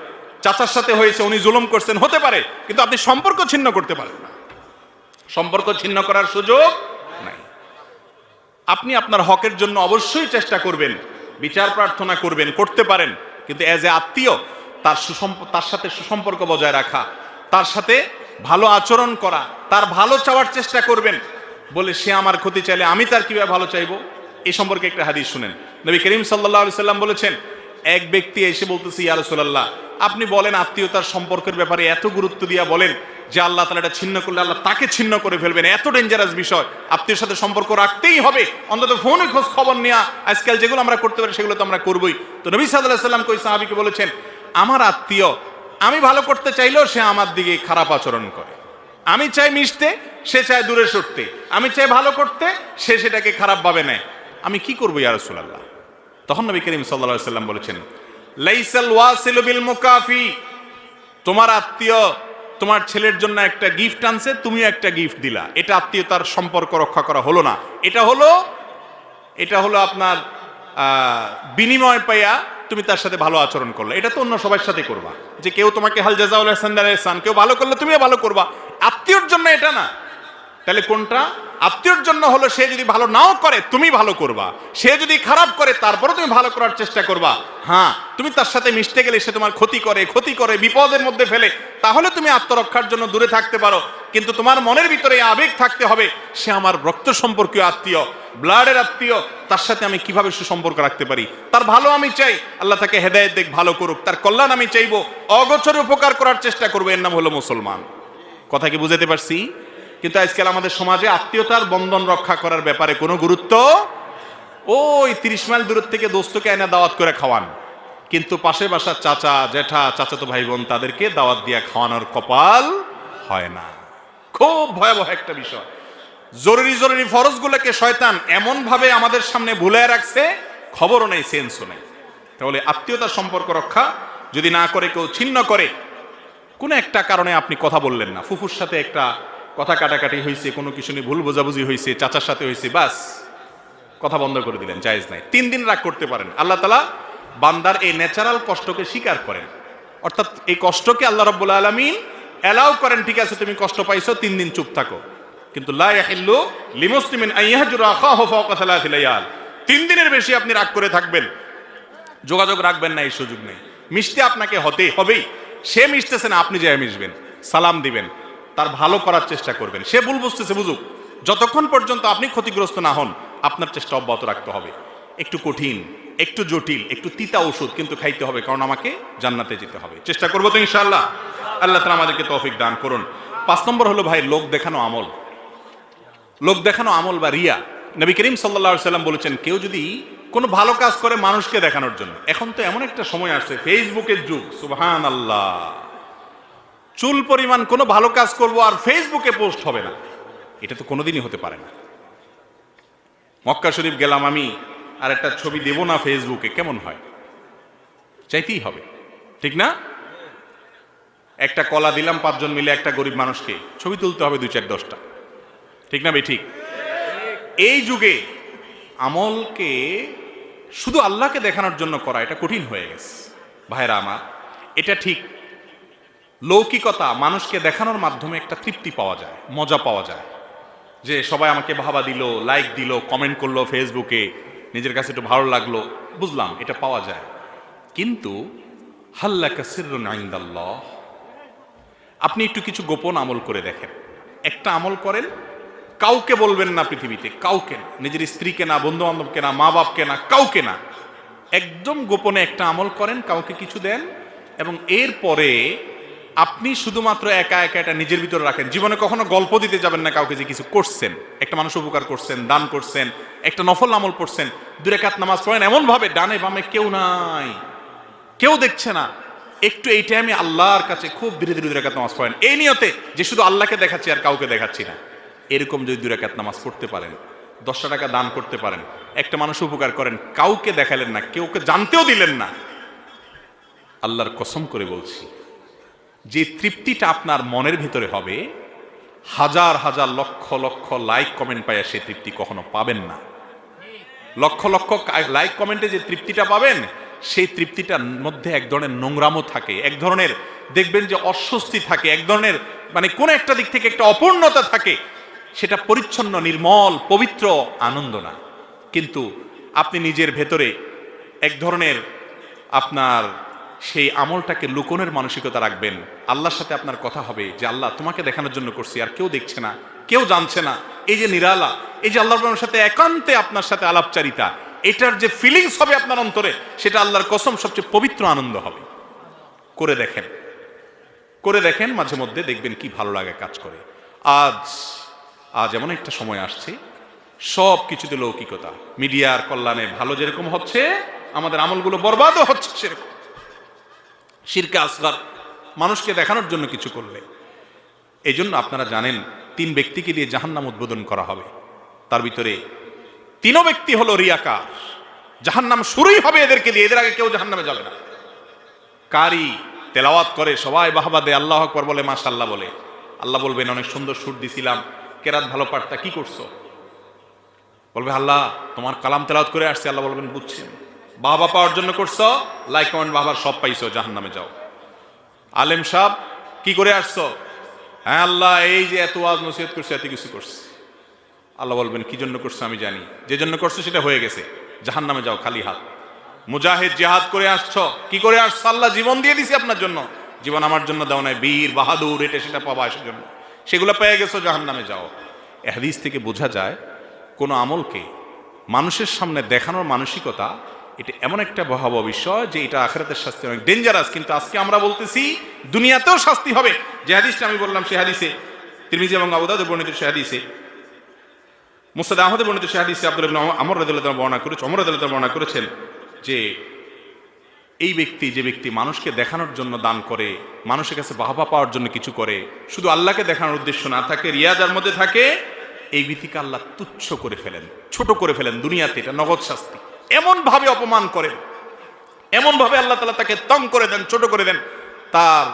চাচার সাথে হয়েছে, উনি জুলুম করছেন, হতে পারে, কিন্তু আপনি সম্পর্ক ছিন্ন করতে পারেন না। সম্পর্ক ছিন্ন করার সুযোগ নাই। আপনি আপনার হকের জন্য অবশ্যই চেষ্টা করবেন, বিচার প্রার্থনা করবেন, করতে পারেন, কিন্তু এজ এ আত্মীয় তার সাথে সুসম্পর্ক বজায় রাখা, তার সাথে ভালো আচরণ করা, তার ভালো চাওয়ার চেষ্টা করবেন। বলে সে আমার ক্ষতি চাইলে আমি তার কিভাবে ভালো চাইবো? এই সম্পর্কে একটা হাদিস শুনেন। নবী করিম সাল্লাল্লাহু আলাইহি সাল্লাম বলেছেন, এক ব্যক্তি এসে বলতেছে, ইয়া রাসূলুল্লাহ, আপনি বলেন আত্মীয়তার সম্পর্কের ব্যাপারে এত গুরুত্ব দিয়া বলেন যে আল্লাহ তাআলা এটা ছিন্ন করলে আল্লাহ তাকে ছিন্ন করে ফেলবেন, এত ডেঞ্জারাস বিষয়, আত্মীয়র সাথে সম্পর্ক রাখতেই হবে, অন্তত ফোনে খোঁজ খবর নেওয়া, আজকাল যেগুলো আমরা করতে পারি সেগুলো তো আমরা করবই। তো নবী সাল্লাল্লাহু আলাইহি সাল্লাম কই সাহাবীকে বলেছেন, আমার আত্মীয় আমি ভালো করতে চাইলেও সে আমার দিকে খারাপ আচরণ করে। আমি চাই মিশতে, সে চায় দূরে সরতে। আমি চাই ভালো করতে, সে সেটাকে খারাপ ভাবে নেয়। আমি কি করবো ইয়া রাসূলুল্লাহ? তখন নবী করিম সাল্লাল্লাহু আলাইহি সাল্লাম বলেছেন, লাইসাল ওয়াসিলু বিল মুকাফি। তোমার আত্মীয় তোমার ছেলের জন্য একটা গিফট আনছে, তুমিও একটা গিফট দিলা, এটা আত্মীয়তার সম্পর্ক রক্ষা করা হলো না। এটা হলো আপনার বিনিময় পাইয়া তুমি তার সাথে ভালো আচরণ করলে। এটা তো অন্য সবার সাথে করবা, যে কেউ তোমাকে হাল জাযাউল ইহসান বিল ইহসান, কেউ ভালো করলে তুমিও ভালো করবা। আত্মীয়র জন্য এটা না। তাহলে কোনটা? আত্মীয়র জন্য হলো সে যদি ভালো নাও করে তুমি ভালো করবা, সে যদি খারাপ করে তারপরে তুমি ভালো করার চেষ্টা করবা। হ্যাঁ, তুমি তার সাথে মিশতে গেলে সে তোমার ক্ষতি করে বিপদের মধ্যে ফেলে, তাহলে তুমি আত্মরক্ষার জন্য দূরে থাকতে পারো। কিন্তু তোমার মনের ভিতরে আবেগ থাকতে হবে, সে আমার রক্ত সম্পর্কীয় আত্মীয়, ব্লাডের আত্মীয়, তার সাথে আমি কিভাবে সুসম্পর্ক রাখতে পারি, তার ভালো আমি চাই, আল্লাহ তাকে হেদায়েত দেখ, ভালো করুক, তার কল্যাণ আমি চাইবো, অগোচরে উপকার করার চেষ্টা করবো। এর নাম হলো মুসলমান। কথা কি বুঝাতে পারছি? কিন্তু আজকাল আমাদের সমাজে আত্মীয়তার বন্ধন রক্ষা করার ব্যাপারে কোনো গুরুত্ব, ওই 30 মাইল দূর থেকে দোস্তকে এনে দাওয়াত করে খাওয়ান, কিন্তু পাশে বাসার চাচা জেঠা চাচাতো ভাই বোন তাদেরকে দাওয়াত দিয়া খাওয়ানোর কপাল হয় না। খুব ভয়াবহ একটা বিষয়। জরুরি ফরজগুলোকে শয়তান এমন ভাবে আমাদের সামনে ভুলায় রাখছে, খবরও নেই, সেন্সও নেই। তাহলে আত্মীয়তার সম্পর্ক রক্ষা যদি না করে, কেউ ছিন্ন করে, কোনো একটা কারণে আপনি কথা বললেন না, ফুফুর সাথে একটা কথা কাটাকাটি হয়েছে, কোনো কিছু নিয়ে ভুল বোঝাবুঝি হয়েছে, চাচার সাথে হয়েছে, বাস কথা বন্ধ করে দিলেন, জায়েজ নাই। 3 দিন রাগ করতে পারেন। আল্লাহ তাআলা বান্দার এই ন্যাচারাল কষ্টকে স্বীকার করেন, অর্থাৎ এই কষ্টকে আল্লাহ রাব্বুল আলামিন অ্যালাউ করেন। ঠিক আছে, তুমি কষ্ট পাইছো, 3 দিন চুপ থাকো। কিন্তু লা ইয়াহিল্লু লিমুসলিমিন আন ইয়াহজুরা আখাহু ফাওকা 3 লায়াল। 3 দিনের বেশি আপনি রাগ করে থাকবেন, যোগাযোগ রাখবেন না, এই সুযোগ নেই। মিশতে আপনাকে হবেই। সে মিশতেছে না, আপনি যায় মিশবেন, সালাম দিবেন, তার ভালো করার চেষ্টা করবেন। সে ভুল বুঝতেছে, বুঝুক, যতক্ষণ পর্যন্ত আপনি ক্ষতিগ্রস্ত না হন আপনার চেষ্টা অব্যাহত রাখতে হবে। একটু কঠিন, একটু জটিল, একটু তিতা ওষুধ, কিন্তু খাইতে হবে, কারণ আমাকে জান্নাতে যেতে হবে। চেষ্টা করবো তো ইনশাআল্লাহ। আল্লাহ তাআলা আমাদেরকে তৌফিক দান করুন। 5 নম্বর হলো ভাই, লোক দেখানো আমল। লোক দেখানো আমল বা রিয়া। নবী করিম সাল্লাল্লাহু আলাইহি সাল্লাম বলেছেন, কেউ যদি কোনো ভালো কাজ করে মানুষকে দেখানোর জন্য, এখন তো এমন একটা সময় আসছে, ফেসবুকের যুগ, সুবহানাল্লাহ, চুল পরিমাণ কোনো ভালো কাজ করব আর ফেসবুকে পোস্ট হবে না, এটা তো কোনোদিনই হতে পারে না। মক্কা শরীফ গেলাম আমি, আর একটা ছবি দেব না ফেসবুকে, কেমন হয়? চাইতেই হবে, ঠিক না? একটা কলা দিলাম 5 জন মিলে একটা গরিব মানুষকে, ছবি তুলতে হবে 2-4-10টা, ঠিক না ভাই? ঠিক। এই যুগে আমলকে শুধু আল্লাহকে দেখানোর জন্য করা, এটা কঠিন হয়ে গেছে ভাইরা আমার। এটা ঠিক, লৌকিকতা মানুষকে দেখানোর মাধ্যমে একটা তৃপ্তি পাওয়া যায়, মজা পাওয়া যায়, যে সবাই আমাকে ভাবা দিল, লাইক দিল, কমেন্ট করলো ফেসবুকে, নিজের কাছে একটু ভালো লাগলো, বুঝলাম, এটা পাওয়া যায়। কিন্তু হাল্লাকা সিররুন ইনদাল্লাহ, আপনি একটু কিছু গোপন আমল করে দেখেন। একটা আমল করেন, কাউকে বলবেন না পৃথিবীতে, কাউকে না, নিজের স্ত্রীকে না, বন্ধু বান্ধবকে না, মা বাপকে না, কাউকে না। একদম গোপনে একটা আমল করেন, কাউকে কিছু দেন, এবং এরপরে আপনি শুধুমাত্র একা একা এটা নিজের ভিতরে রাখেন। জীবনে কখনো গল্প দিতে যাবেন না কাউকে যে কিছু করছেন, একটা মানুষ উপকার করছেন, দান করছেন, একটা নফল আমল পড়ছেন, 2 রাকাত নামাজ পড়েন এমন ভাবে ডানে বামে কেউ নাই, কেউ দেখছে না, একটু এই টাইমে আল্লাহর কাছে খুব ধীরে ধীরে 2 রাকাত নামাজ পড়েন, এই নিয়তে যে শুধু আল্লাহকে দেখাচ্ছি আর কাউকে দেখাচ্ছি না। এরকম যদি 2 রাকাত নামাজ পড়তে পারেন, 10 টাকা দান করতে পারেন, একটা মানুষ উপকার করেন, কাউকে দেখালেন না, কেউকে জানতেও দিলেন না, আল্লাহর কসম করে বলছি যে তৃপ্তিটা আপনার মনের ভিতরে হবে, হাজার হাজার লক্ষ লক্ষ লাইক কমেন্ট পাইয়া সেই তৃপ্তি কখনো পাবেন না। লক্ষ লক্ষ লাইক কমেন্টে যে তৃপ্তিটা পাবেন, সেই তৃপ্তিটার মধ্যে এক ধরনের নোংরামও থাকে, এক ধরনের দেখবেন যে অস্বস্তি থাকে, এক ধরনের মানে কোন একটা দিক থেকে একটা অপূর্ণতা থাকে, সেটা পরিচ্ছন্ন নির্মল পবিত্র আনন্দ না। কিন্তু আপনি নিজের ভেতরে এক ধরনের আপনার সেই আমলটাকে লুকোনের মানসিকতা রাখবেন, আল্লাহর সাথে আপনার কথা হবে যে আল্লাহ তোমাকে দেখানোর জন্য করছি, আর কেউ দেখছে না, কেউ জানছে না, এই যে নিরালা, এই যে আল্লাহর সাথে একান্তে আপনার সাথে আলাপচারিতা, এটার যে ফিলিংস হবে আপনার অন্তরে, সেটা আল্লাহর কসম সবচেয়ে পবিত্র আনন্দ হবে। করে দেখেন, করে দেখেন, মাঝে মধ্যে দেখবেন কি ভালো লাগে কাজ করে। আজ এমন একটা সময় আসছে, সব কিছুতে লৌকিকতা, মিডিয়ার কল্যাণে ভালো যেরকম হচ্ছে, আমাদের আমলগুলো বরবাদও হচ্ছে সেরকম। শিরকে আসগার, মানুষকে দেখানোর জন্য কিছু করলে। এই জন্য আপনারা জানেন 3 ব্যক্তিকে দিয়ে জাহান্নাম উদ্বোধন করা হবে, তার ভিতরে 3 ব্যক্তি হলো রিয়াকার, জাহান্নাম শুরুই হবে এদেরকে দিয়ে, এদের আগে কেউ জাহান্নামে যাবে না। কারি তেলাওয়াত করে, সবাই বাহবা দেয়, আল্লাহ আকবার বলে, মাশাআল্লাহ বলে, আল্লাহ বলবেন অনেক সুন্দর সুর দিছিলাম, কেরাত ভালো পারতা, কি করছো? বলবে আল্লাহ তোমার কালাম তেলাওয়াত করে আসছে, আল্লাহ বলবেন বুঝছেন, বাহবা পাওয়ার জন্য করছো, লাইক কমেন্ট বাহবার সব পাইছো, জাহান্নামে যাও। আলেম সাহেব কি করে আসছো? হ্যাঁ আল্লাহ এই যে এত ওয়াজ নসিহত করছে, এত কিছু করছে। আল্লাহ বলবেন কি জন্য করছো আমি জানি, যে জন্য করছো সেটা হয়ে গেছে, জাহান্নামে যাও খালি হাত। মুজাহিদ জিহাদ করে আসছো, কি করে আসছো? আল্লাহ জীবন দিয়ে দিছি আপনার জন্য, জীবন আমার জন্য দাও নাই, বীর বাহাদুর এটা সেটা পাবা সেজন্য, সেগুলো পেয়ে গেছো, জাহান্নামে যাও। এই হাদিস থেকে বোঝা যায় কোন আমলকে মানুষের সামনে দেখানোর মানসিকতা, এটা এমন একটা ভয়াবহ বিষয় যে এটা আখিরাতের শাস্তি অনেক ডেঞ্জারাস। কিন্তু আজকে আমরা বলতেছি দুনিয়াতেও শাস্তি হবে। যে হাদিসটা আমি বললাম, সে হাদিসে তিরমিজি এবং আবু দাউদে বর্ণিত, সে হাদিসে মুসনাদ আহমদে বর্ণিত, সে হাদিসে আব্দুল্লাহ ইবনে আমর রাদিয়াল্লাহু তাআলা বর্ণনা করেছেন, ওমর রাদিয়াল্লাহু তাআলা বর্ণনা করেছেন যে এই ব্যক্তি, যে ব্যক্তি মানুষকে দেখানোর জন্য দান করে, মানুষের কাছে বাহবা পাওয়ার জন্য কিছু করে, শুধু আল্লাহকে দেখানোর উদ্দেশ্য না থাকে, রিয়া যার মধ্যে থাকে, এই ব্যক্তিকে আল্লাহ তুচ্ছ করে ফেলেন, ছোট করে ফেলেন দুনিয়াতে, এটা নগদ শাস্তি। এমন ভাবে অপমান করেন, এমন ভাবে আল্লাহ তাআলা তাকে তং করে দেন, ছোট করে দেন, তার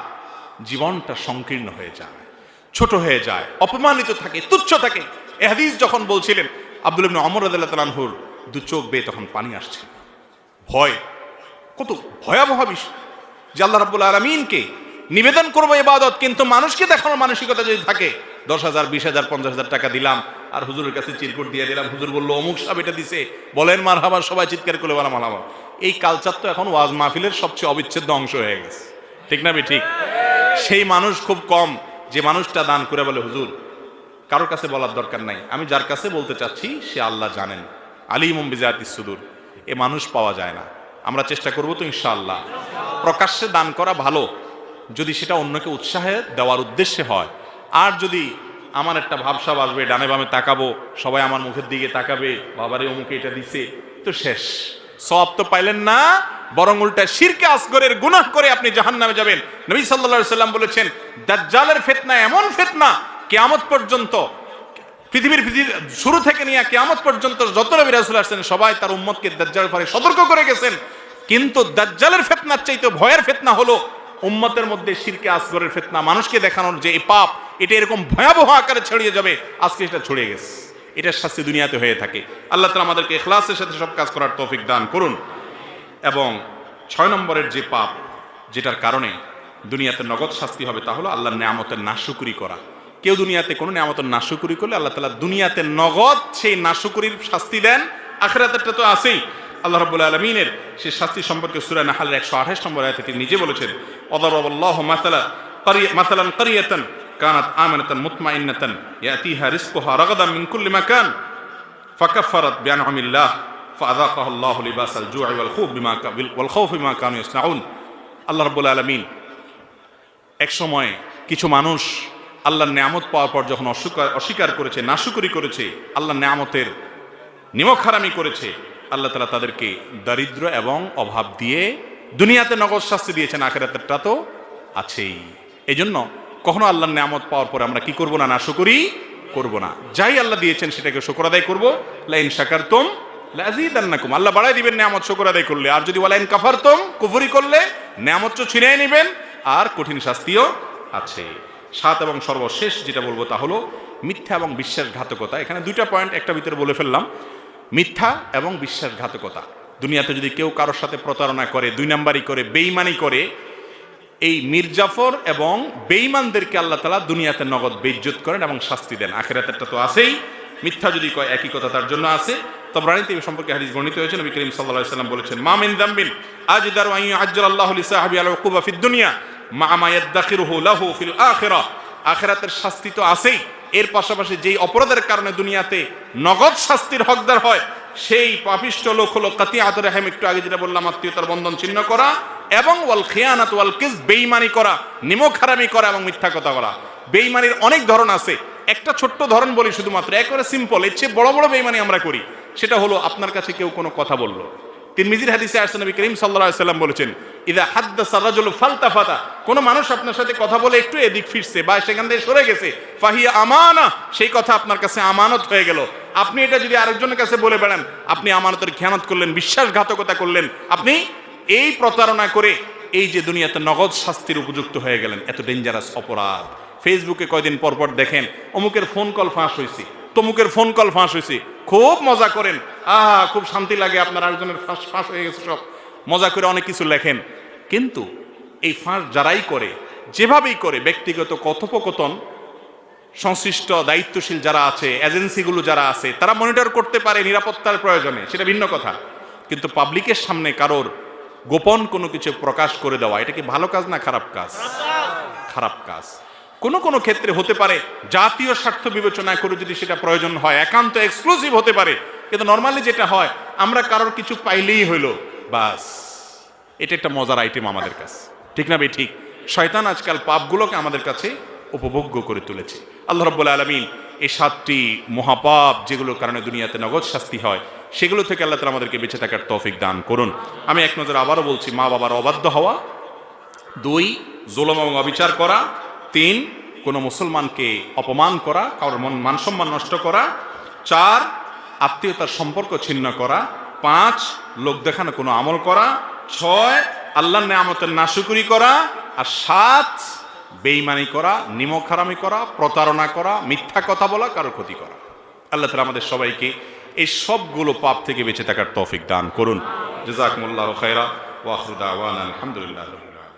জীবনটা সংকীর্ণ হয়ে যায়, ছোট হয়ে যায়, অপমানিত থাকে, তুচ্ছ থাকে। এই হাদিস যখন বলছিলেন, আব্দুল্লাহ ইবনে ওমর রাদিয়াল্লাহু তাআলা আনহুর 2 চোখ বেয়ে তখন পানি আসছে। ভয়, কত ভয়াবহ বিষয় যে আল্লাহ রাব্বুল আলামিনকে নিবেদন করবো ইবাদত, কিন্তু মানুষকে দেখানোর মানসিকতা যদি থাকে, 10,000 20,000 50,000 টাকা দিলাম আর হুজুরের কাছে চিরকুট দিয়ে দিলাম, হুজুর বললো অমুক সাহেব এটা দিছে, বলেন মারহাবা, সবাই চিৎকার করে বলা মারহাবা। এই কালচার তো এখন ওয়াজ মাহফিলের সবচেয়ে অবিচ্ছেদ্য অংশ হয়ে গেছে, ঠিক না? ঠিক। সেই মানুষ খুব কম যে মানুষটা দান করে বলে হুজুর কারোর কাছে বলার দরকার নাই, আমি যার কাছে বলতে চাচ্ছি সে আল্লাহ জানেন, আলিমুম বিযাতিস সুদূর। এ মানুষ পাওয়া যায় না। আমরা চেষ্টা করবো তো ইনশাআল্লাহ। প্রকাশ্যে দান করা ভালো যদি সেটা অন্যকে উৎসাহে দেওয়ার উদ্দেশ্যে হয়। আর যদি আমার একটা ভাবসাব আসবে, ডানে বামে তাকাবো, সবাই আমার মুখের দিকে তাকাবে, বাবারে অমুকে এটা দিছে, তো শেষ, সওয়াব তো পাইলেন না, বরং উল্টা শিরকে আসগরের গুনাহ করে আপনি জাহান্নামে যাবেন। নবী সাল্লাল্লাহু আলাইহি সাল্লাম বলেছেন, দাজ্জালের ফিতনা এমন ফিতনা, কিয়ামত পর্যন্ত, পৃথিবীর শুরু থেকে নিয়ে কিয়ামত পর্যন্ত যত নবী রাসূল আসছেন সবাই তার উম্মতকে দাজ্জালের ব্যাপারে সতর্ক করে গেছেন। কিন্তু দাজ্জালের ফিতনার চাইতে ভয়ের ফিতনা হলো উম্মতের মধ্যে শিরকে আসগরের ফিতনা। মানুষকে দেখানোর যে এই পাপ, এটা এরকম ভয়াবহ আকারে ছড়িয়ে যাবে, আজকে এটা ছড়িয়ে গেছে। এটার শাস্তি দুনিয়াতে হয়ে থাকে। আল্লাহ তাআলা আমাদেরকে ইখলাসের সাথে সব কাজ করার তৌফিক দান করুন। এবং 6 নম্বরের যে পাপ, যেটার কারণে দুনিয়াতে নগদ শাস্তি হবে, তা হলো আল্লাহর নিয়ামতের নাশুকরি করা। কেউ দুনিয়াতে কোনো নিয়ামতের নাশুকরি করলে আল্লাহ তাআলা দুনিয়াতে নগদ সেই নাশুকরির শাস্তি দেন। আখিরাতেরটা তো আছেই। আল্লাহ রাব্বুল আলামিনের সেই শাস্তি সম্পর্কে সূরা নাহলের 128 নম্বর আয়াতে তিনি নিজে বলেছেন, ওয়াদারাবাল্লাহু মাসালান ক্বরিয়াতান কানাত আমানাতান মুতমাইন্নাতান ইয়াতিহা রিজকুহা রাগাদান মিন কুল্লি মাকান ফাকাফারাত বিআনআমিল্লাহ ফাযাকাহুল্লাহু লিবাসাল জু'i ওয়াল খাউফি বিমা কানু ইয়াসনাউন। আল্লাহ রাব্বুল আলামিন এক সময় কিছু মানুষ আল্লাহর নিয়ামত পাওয়ার পর যখন অস্বীকার করেছে, নাশুকরি করেছে, আল্লাহর নিয়ামতের নিমকহারামি করেছে, আল্লাহ তাআলা তাদেরকে দারিদ্র এবং অভাব দিয়ে দুনিয়াতে নগদ শাস্তি দিয়েছেন, আখিরাতেরটা তো আছেই। এজন্য কখনো আল্লাহর নিয়ামত পাওয়ার পরে আমরা কি করব না, নাশুকরি করব না। যাই আল্লাহ দিয়েছেন সেটাকে শুকর আদায় করব। লা ইন শাকারতুম লাযীদান্নাকুম, আল্লাহ বাড়াই দিবেন নিয়ামত শুকর আদায় করলে। আর যদি ওয়ালা ইন কাফারতুম, কুফরি করলে নিয়ামত তো ছিনিয়ে নেবেন আর কঠিন শাস্তিও আছে। 7 এবং সর্বশেষ যেটা বলবো তা হলো মিথ্যা এবং বিশ্বাসঘাতকতা। এখানে দুইটা পয়েন্ট একটা ভিতরে বলে ফেললাম, মিথ্যা এবং বিশ্বাসঘাতকতা। দুনিয়াতে যদি কেউ কারোর সাথে প্রতারণা করে, 2 নাম্বারি করে, বেঈমানি করে, এই মির্জাফর এবং বেঈমানদেরকে আল্লাহ তাআলা দুনিয়াতে নগদ বেইজ্জত করেন এবং শাস্তি দেন। আখিরাতেরটা তো আছেই, মিথ্যা যদি কয় একই কথা তার জন্য আছে। তাবরানীতে এই সম্পর্কে হাদিস বর্ণিত হয়েছে, নবী করিম সাল্লাল্লাহু আলাইহি ওয়াসাল্লাম বলেছেন, মা মিন যামবিন আজদারু আন ইউআজ্জালাল্লাহু লিসাহিবি আল উকুবা ফিদ দুনিয়া মা মা ইয়াদখিরুহু লাহু ফিল আখিরাহ। আখিরাতের শাস্তি তো আছেই, এর পাশাপাশি যেই অপরাধের কারণে দুনিয়াতে নগদ শাস্তির হকদার হয় সেই পাপিষ্ঠ লোক হলো কাতিআতুর রাহিম, একটু আগে যেটা বললাম আত্মীয়তার বন্ধন ছিন্ন করা, এবং ওয়াল খিয়ানাত ওয়াল কিযব, বেঈমানি করা, নিমকহারামি করা এবং মিথ্যা কথা বলা। বেঈমানির অনেক ধরন আছে, একটা ছোট্ট ধরন বলি শুধুমাত্র, একেবারে সিম্পল। এর চেয়ে বড় বড় বেঈমানি আমরা করি। সেটা হলো আপনার কাছে কেউ কোনো কথা বললো, তিরমিজির হাদিসে আসছে নবী করিম সাল্লাল্লাহু আলাইহি ওয়াসাল্লাম বলেছেন, ইযা হাদ্দাসা রাজুলু ফালতাফাতা, কোন মানুষ আপনার সাথে কথা বলে একটু এদিক ফিরছে বা সেখান থেকে সরে গেছে, ফাহিয়া আমানা, সেই কথা আপনার কাছে আমানত হয়ে গেল। আপনি এটা যদি আরেকজনের কাছে বলে বেড়ান, আপনি আমানতের খেয়ানত করলেন, বিশ্বাসঘাতকতা করলেন, আপনি এই প্রতারণা করে এই যে দুনিয়াতে নগদ শাস্তির উপযুক্ত হয়ে গেলেন। এত ডেঞ্জারাস অপরাধ। ফেসবুকে কয়দিন পর পর দেখেন অমুকের ফোন কল ফাঁস হয়েছে, তমুকের ফোন কল ফাঁস হয়েছে, খুব মজা করেন, খুব শান্তি লাগে আপনার আরেকজনের ফাঁস হয়ে গেছে, সব মজা করে অনেক কিছু লেখেন। কিন্তু এই ফাঁস যারাই করে, যেভাবেই করে, ব্যক্তিগত কথোপকথন সংশ্লিষ্ট দায়িত্বশীল যারা আছে, এজেন্সিগুলো যারা আছে, তারা মনিটর করতে পারে নিরাপত্তার প্রয়োজনে, সেটা ভিন্ন কথা। কিন্তু পাবলিকের সামনে কারোর গোপন কোনো কিছু প্রকাশ করে দেওয়া, এটা কি ভালো কাজ না খারাপ কাজ? খারাপ কাজ। কোনো কোনো ক্ষেত্রে হতে পারে জাতীয় স্বার্থ বিবেচনা করে যদি সেটা প্রয়োজন হয়, একান্ত এক্সক্লুসিভ হতে পারে। কিন্তু নর্মালি যেটা হয়, আমরা কারোর কিছু পাইলেই হইলো, বাস, এটা একটা মজার আইটেম আমাদের কাছে, ঠিক না ভাই? ঠিক। শয়তান আজকাল পাপগুলোকে আমাদের কাছে উপভোগ্য করে তুলেছে। আল্লাহ রাব্বুল আলামিন এই 7টি মহাপাপ যেগুলোর কারণে দুনিয়াতে নগদ শাস্তি হয়, সেগুলো থেকে আল্লাহ তাআলা আমাদেরকে বেঁচে থাকার তৌফিক দান করুন। আমি এক নজর আবারও বলছি, মা বাবার অবাধ্য হওয়া, 2 জুলুম এবং অবিচার করা, 3 কোনো মুসলমানকে অপমান করা, কারোর মান সম্মান নষ্ট করা, 4 আত্মীয়তার সম্পর্ক ছিন্ন করা, 5 লোক দেখানো কোনো আমল করা, 6 আল্লাহর নিয়ামতের নাশুকরি করা, আর 7 বেঈমানি করা, নিমকহারামি করা, প্রতারণা করা, মিথ্যা কথা বলা, কারো ক্ষতি করা। আল্লাহ তাআলা আমাদের সবাইকে এই সবগুলো পাপ থেকে বেঁচে থাকার তৌফিক দান করুন। জাযাকুমুল্লাহু খায়রা ওয়া আখিরু দাওয়ানা আলহামদুলিল্লাহি রাব্বিল আলামিন।